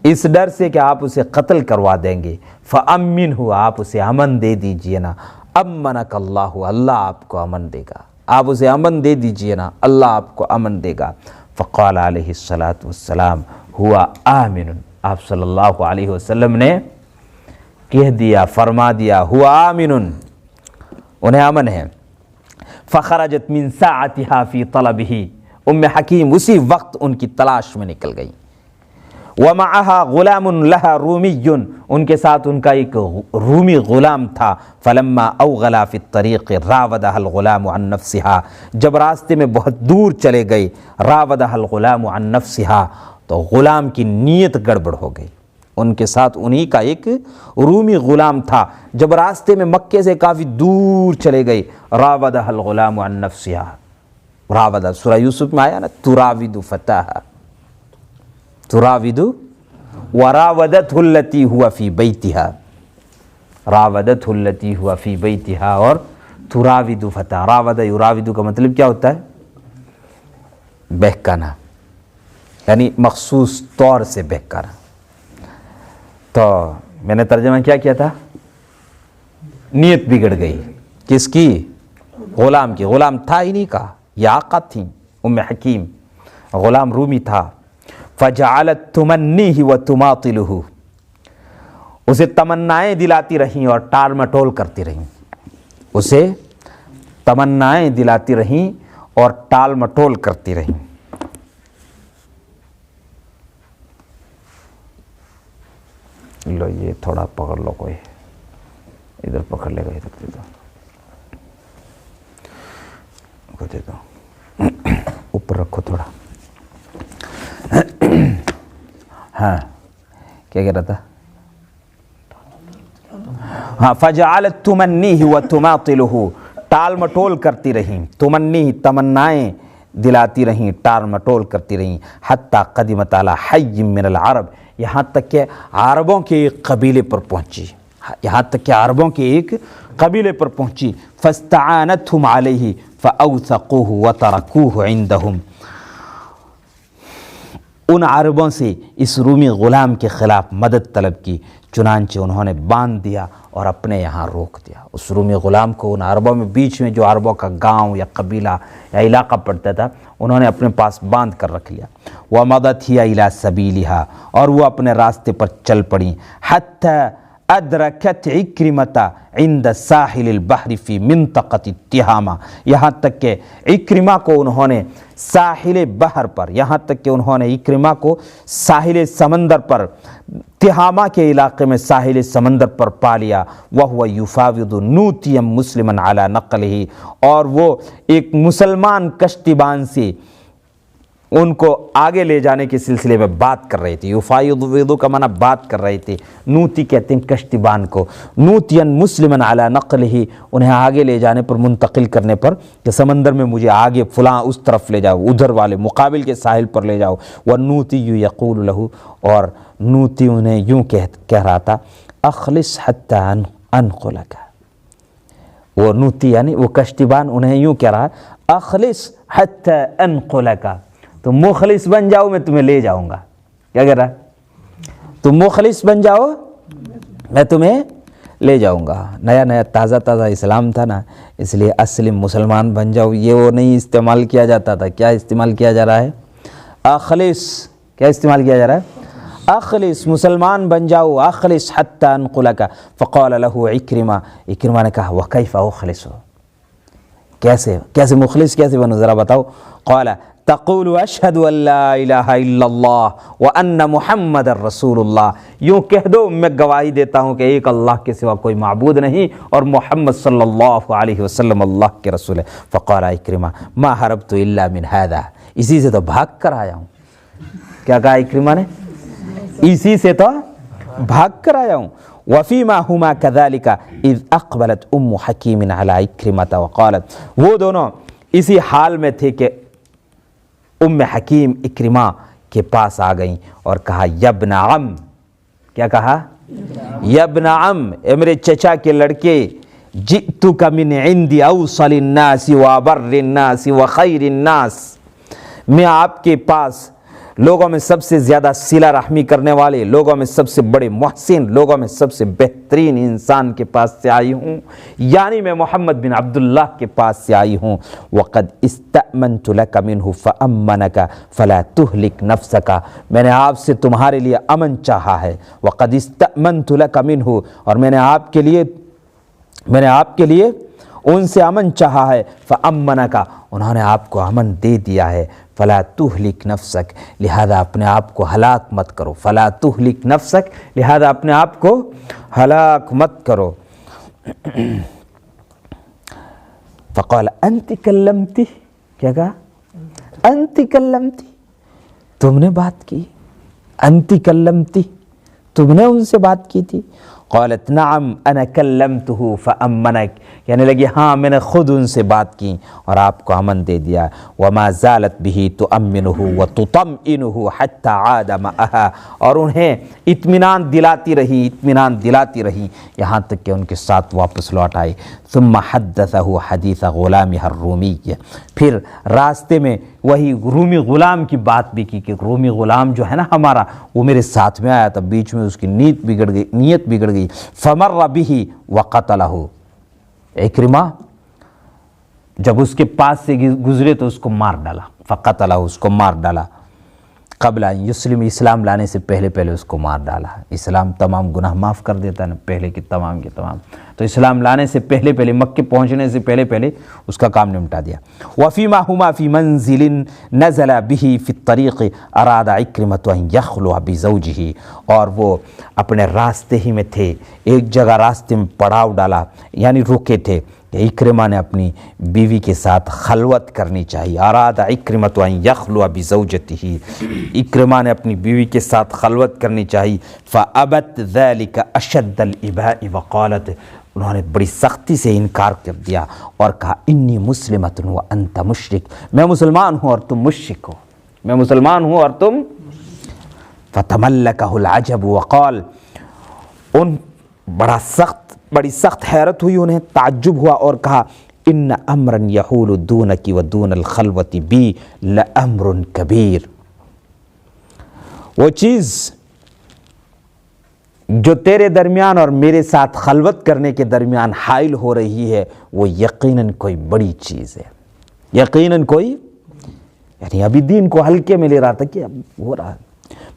اس ڈر سے کہ آپ اسے قتل کروا دیں گے. فامنہ، آپ اسے امن دے دیجئے نا، امنک اللہ، اللہ آپ کو امن دے گا، آپ اسے امن دے دیجئے نا، اللہ آپ کو امن دے گا. فقال علیہ الصلاۃ والسلام ہوا آمن، آپ صلی اللہ علیہ وسلم نے کہہ دیا، فرما دیا ہوا آمن، انہیں امن ہے. فخرجت من ساعتها فی طلبہ، ام حکیم اسی وقت ان کی تلاش میں نکل گئی. ومعها غلام لها رومی، ان کے ساتھ ان کا ایک رومی غلام تھا. فلما اوغلا فی الطریق راودها الغلام عن نفسها، جب راستے میں بہت دور چلے گئے، راودها الغلام عن نفسها، تو غلام کی نیت گڑبڑ ہو گئی. ان کے ساتھ انہی کا ایک رومی غلام تھا، جب راستے میں مکے سے کافی دور چلے گئے، راودها الغلام عن نفسها، راودہ سورہ یوسف میں آیا نا، تراود فتاها، تراود وراودته التي هو في بيتها، راودته التي هو في بيتها اور تراودو فتح، راود یراودو کا مطلب کیا ہوتا ہے؟ بہکانا، یعنی مخصوص طور سے بہکانا۔ تو میں نے ترجمہ کیا کیا تھا؟ نیت بگڑ گئی، کس کی؟ غلام کی۔ غلام تھا ہی نہیں، کہا یہ آقا تھیں ام حکیم، غلام رومی تھا۔ فجعلت تمنیہ وتماطلہ، اسے تمنائیں دلاتی رہیں اور ٹال مٹول کرتی رہیں، اسے تمنائیں دلاتی رہیں اور ٹال مٹول کرتی رہیں۔ لو یہ تھوڑا پکڑ لو، کوئی ادھر پکڑ لے گا، ادھر دے دو، کو دے دو، اوپر رکھو تھوڑا۔ ہاں کیا کہہ رہا تھا؟ ہاں فجعلت تمنیہ وتماطلہ، ٹال مٹول کرتی رہیں، تمنی تمنائیں دلاتی رہیں، ٹال مٹول کرتی رہیں، حتی قدمت علی حی من العرب، یہاں تک کہ عربوں کے ایک قبیلے پر پہنچی، یہاں تک کہ عربوں کے ایک قبیلے پر پہنچی۔ فاستعانتہم علیہ فاوثقوہ وترکوہ عندہم، ان عربوں سے اس رومی غلام کے خلاف مدد طلب کی، چنانچہ انہوں نے باندھ دیا اور اپنے یہاں روک دیا۔ اس رومی غلام کو ان عربوں میں، بیچ میں جو عربوں کا گاؤں یا قبیلہ یا علاقہ پڑتا تھا، انہوں نے اپنے پاس باندھ کر رکھ لیا۔ وَمَضَتْ هِيَ إِلَىٰ سَبِيلِهَا، اور وہ اپنے راستے پر چل پڑیں، حَتَّى أَدْرَكَتْ عِكْرِمَةَ عِنْدَ سَاحِلِ الْبَحْرِ فِي مِنْطَقَةِ التِّهَامَةِ، یہاں تک کہ عکرمہ کو انہوں نے ساحل بحر پر، یہاں تک کہ انہوں نے عکرمہ کو ساحل سمندر پر، تہامہ کے علاقے میں ساحل سمندر پر پا لیا۔ وَهُوَ يُفَاوِضُ نُوتِيًا مُسْلِمًا عَلَى نَقْلِهِ، اور وہ ایک مسلمان کشتیبان سے ان کو آگے لے جانے کے سلسلے میں بات کر رہے تھے۔ یفاوض کا معنی بات کر رہے تھے، نوتی کہتے ہیں کشتیبان کو، نوتین مسلمن علی نقلہ، انہیں آگے لے جانے پر، منتقل کرنے پر، کہ سمندر میں مجھے آگے فلاں اس طرف لے جاؤ، ادھر والے مقابل کے ساحل پر لے جاؤ۔ والنوتی یقول لہ، اور نوتی انہیں یوں کہہ رہا تھا، اخلص حتی انقلک، وہ نوتی یعنی وہ کشتیبان انہیں یوں کہہ رہا، اخلص حتی انقلک، تم مخلص بن جاؤ میں تمہیں لے جاؤں گا۔ کیا کہہ رہا ہے؟ تم مخلص بن جاؤ میں تمہیں لے جاؤں گا۔ نیا نیا تازہ تازہ اسلام تھا نا، اس لیے اسلم، مسلمان بن جاؤ، یہ وہ نہیں استعمال کیا جاتا تھا۔ کیا استعمال کیا جا رہا ہے؟ اخلص، کیا استعمال کیا جا رہا ہے؟ اخلص، مسلمان بن جاؤ، اخلص حتی انقلک۔ فقال له عکرمہ، عکرمہ نے کہا وکیف اخلص، کیسے مخلص کیسے بنو، ذرا بتاؤ۔ قال تقول اشہد ان لا الہ الا اللہ وان محمد الرسول اللہ، یوں کہہ دو میں گواہی دیتا ہوں کہ ایک اللہ کے سوا کوئی معبود نہیں اور محمد صلی اللہ علیہ وسلم اللہ کے رسول ہے۔ فقال عکرمہ ما ہربت الا من هذا، اسی سے تو بھاگ کر آیا ہوں۔ کیا کہا عکرمہ نے؟ اسی سے تو بھاگ کر آیا ہوں۔ وفیما ہما کذالک اذ اقبلت ام حکیم علی عکرمہ وقالت، وہ دونوں اسی حال میں تھے کہ ام حکیم عکرمہ کے پاس آ گئیں اور کہا یبن عم، کیا کہا؟ یبن عم، اے میرے چچا کے لڑکے، جئتک من عند اوصل الناس وابر الناس وخیر الناس، میں آپ کے پاس لوگوں میں سب سے زیادہ صلہ رحمی کرنے والے، لوگوں میں سب سے بڑے محسن، لوگوں میں سب سے بہترین انسان کے پاس سے آئی ہوں، یعنی میں محمد بن عبداللہ کے پاس سے آئی ہوں۔ وقد استأمنت لك منه فأمنك فلا تهلك نفسك، میں نے آپ سے تمہارے لیے امن چاہا ہے۔ وقد استأمنت لك منه، اور میں نے آپ کے لیے ان سے امن چاہا ہے۔ فأمنك، انہوں نے آپ کو امن دے دیا ہے۔ فلا تہلک نفسک، لہذا اپنے آپ کو ہلاک مت کرو۔ فلا تہلک نفسک، لہذا اپنے آپ کو ہلاک مت کرو۔ فقال انت کلمتی، کیا کہا؟ انت کلمتی، تم نے بات کی، انت کلمتی، تم نے ان سے بات کی تھی۔ قالت نعم انا کلمتہ فامنک، کہنے لگی ہاں میں نے خود ان سے بات کی اور آپ کو امن دے دیا. وما زالت به تؤمنہ وتطمئنہ حتی عاد معہا، اور انہیں اطمینان دلاتی رہی یہاں تک کہ ان کے ساتھ واپس لوٹ آئے. ثم حدثہ حدیث غلامہ الرومی، پھر راستے میں وہی رومی غلام کی بات بھی کی کہ رومی غلام جو ہے نا ہمارا، وہ میرے ساتھ میں آیا تھا، بیچ میں اس کی نیت بگڑ گئی. فمر بہ وقتلہ، اکرمہ جب اس کے پاس سے گزرے تو اس کو مار ڈالا. فقتلہ، اس کو مار ڈالا. قبل ان یسلم، اسلام لانے سے پہلے اس کو مار ڈالا. اسلام تمام گناہ معاف کر دیتا ہے نا، پہلے کے تمام، تو اسلام لانے سے پہلے مکے پہنچنے سے پہلے اس کا کام نمٹا دیا. وفیما ہما فی منزل نزل به فی الطریق اراد عکرمۃ ان یخلو بزوجہ، اور وہ اپنے راستے ہی میں تھے، ایک جگہ راستے میں پڑاؤ ڈالا، یعنی رکے تھے کہ اکرمہ نے اپنی بیوی کے ساتھ خلوت کرنی چاہیے. اراد عکرمۃ ان یخلو بزوجتہ، اکرمہ نے اپنی بیوی کے ساتھ خلوت کرنی چاہیے. فابت ذلک اشد الاباء وقالت، انہوں نے بڑی سختی سے انکار کر دیا اور کہا انی مسلمۃ وانت مشرک، میں مسلمان ہوں اور تم مشرک ہو، میں مسلمان ہوں اور تم. فتملکہ العجب وقال، ان بڑی سخت حیرت ہوئی، انہیں تعجب ہوا اور کہا ان امرا یحول دونک ودون الخلوۃ بی لامر کبیر، وہ چیز جو تیرے درمیان اور میرے ساتھ خلوت کرنے کے درمیان حائل ہو رہی ہے وہ یقیناً کوئی بڑی چیز ہے، یقیناً کوئی، یعنی ابھی دین کو ہلکے میں لے رہا تھا کہ اب ہو رہا ہے،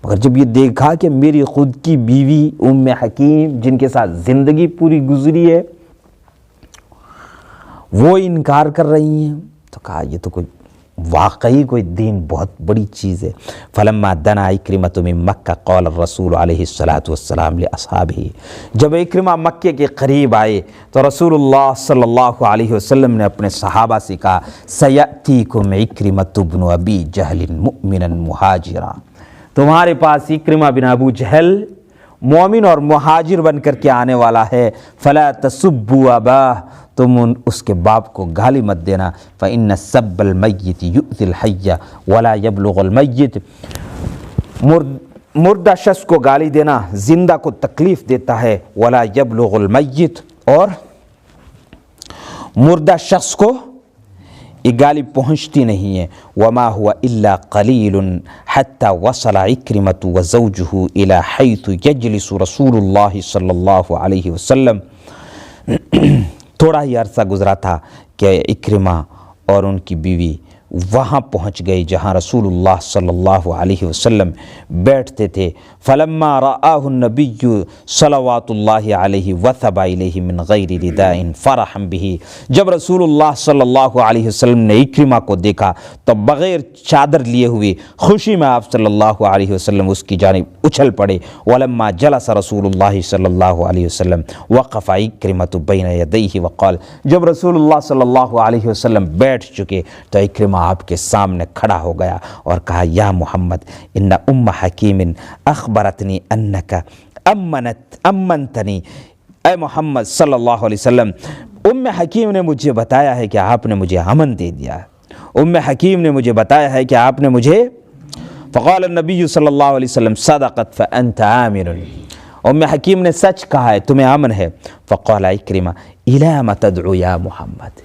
مگر جب یہ دیکھا کہ میری خود کی بیوی ام حکیم جن کے ساتھ زندگی پوری گزری ہے وہ انکار کر رہی ہیں، تو کہا یہ تو واقعی کوئی دین بہت بڑی چیز ہے. فلما دنا اکرمۃ من مکہ قال الرسول علیہ الصلاۃ والسلام لاصحابہ، جب اکرمہ مکے کے قریب آئے تو رسول اللہ صلی اللہ علیہ وسلم نے اپنے صحابہ سے کہا سیأتیکم اکرمۃ بن ابی جہل مؤمنا مہاجرا، تمہارے پاس اکرمہ بن ابو جہل مومن اور مہاجر بن کر کے آنے والا ہے. فلا تسبوا اباہ، تم اس کے باپ کو گالی مت دینا. فإن سب المیت یؤذی الحی ولا یبلغ المیت، مردہ شخص کو گالی دینا زندہ کو تکلیف دیتا ہے. ولا یبلغ المیت، اور مردہ شخص کو یہ گالی پہنچتی نہیں ہے. وما هو الا قلیل حتی وصل اکرمۃ وزوجہ الى حیث یجلس رسول اللہ صلی اللہ علیہ وسلم، تھوڑا ہی عرصہ گزرا تھا کہ اکرمہ اور ان کی بیوی وہاں پہنچ گئی جہاں رسول اللہ صلی اللہ علیہ وسلم بیٹھتے تھے. فلما رآہ النبی صلوات اللہ علیہ وثب الیہ من غیر رداء فرحا بہ، جب رسول اللہ صلی اللہ علیہ وسلم نے اکرمہ کو دیکھا تو بغیر چادر لیے ہوئے خوشی میں آپ صلی اللہ علیہ وسلم اس کی جانب اچھل پڑے. ولما جلس رسول اللہ صلی اللہ علیہ وسلم وقف اکرمۃ بین یدیہ وقال، جب رسول اللہ صلی اللہ علیہ وسلم بیٹھ چکے تو اکرمہ آپ کے سامنے کھڑا ہو گیا اور کہا یا محمد ان ام حکیم اخبرتنی انک امنتنی، اے محمد صلی اللہ علیہ وسلم ام حکیم نے مجھے بتایا ہے کہ آپ نے مجھے امن دے دیا ہے، ام حکیم نے مجھے بتایا ہے کہ آپ نے مجھے. فقال النبی صلی اللہ علیہ وسلم صدقت فانت آمن، ام حکیم نے سچ کہا ہے تمہیں امن ہے. فقال اکرمہ الی ما تدعو یا محمد،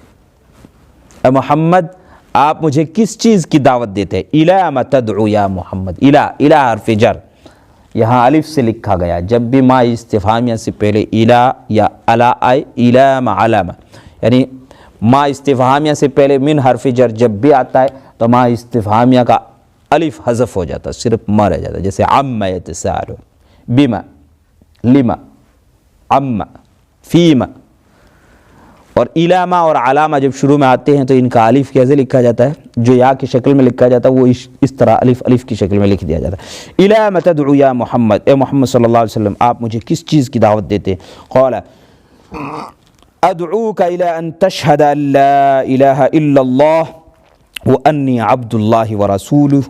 اے محمد آپ مجھے کس چیز کی دعوت دیتے ہیں. الی ما تدعو یا محمد، الی حرف جر یہاں الف سے لکھا گیا، جب بھی ما استفہامیہ سے پہلے الی یا الا آئے، الی ما علامہ، یعنی ما استفہامیہ سے پہلے من حرف جر جب بھی آتا ہے تو ما استفہامیہ کا الف حذف ہو جاتا، صرف ما رہ جاتا، جیسے عما یتساءلون، بما، لما، عما، فیما. اور علامہ اور علامہ جب شروع میں آتے ہیں تو ان کا الف کیسے لکھا جاتا ہے، جو یا کی شکل میں لکھا جاتا ہے وہ اس طرح الف کی شکل میں لکھ دیا جاتا ہے. الی ما تدعو یا محمد، اے محمد صلی اللہ علیہ وسلم آپ مجھے کس چیز کی دعوت دیتے. قال ادعوک الی ان تشہد ان لا الہ الا اللہ وانی عبد اللہ ورسولہ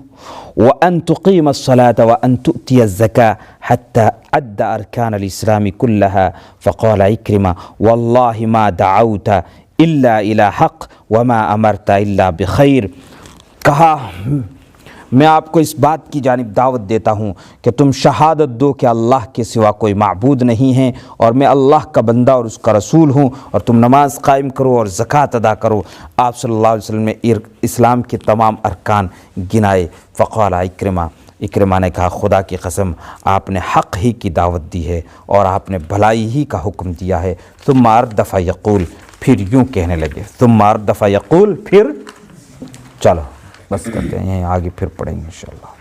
وان تقیم الصلاة وان تؤتی الزکاة حتی عد ارکان الاسلام کلہا فقال اکرمہ واللہ ما دعوت الا الى حق وما امرت الا بخیر. کہا میں آپ کو اس بات کی جانب دعوت دیتا ہوں کہ تم شہادت دو کہ اللہ کے سوا کوئی معبود نہیں ہے اور میں اللہ کا بندہ اور اس کا رسول ہوں، اور تم نماز قائم کرو اور زکوٰۃ ادا کرو. آپ صلی اللہ علیہ وسلم نے اسلام کے تمام ارکان گنائے. فقال اکرمہ نے کہا خدا کی قسم آپ نے حق ہی کی دعوت دی ہے اور آپ نے بھلائی ہی کا حکم دیا ہے. ثم اردف یقول، پھر یوں کہنے لگے، ثم اردف یقول، پھر چلو بس کرتے ہیں یہیں، آگے پھر پڑھیں گے انشاءاللہ.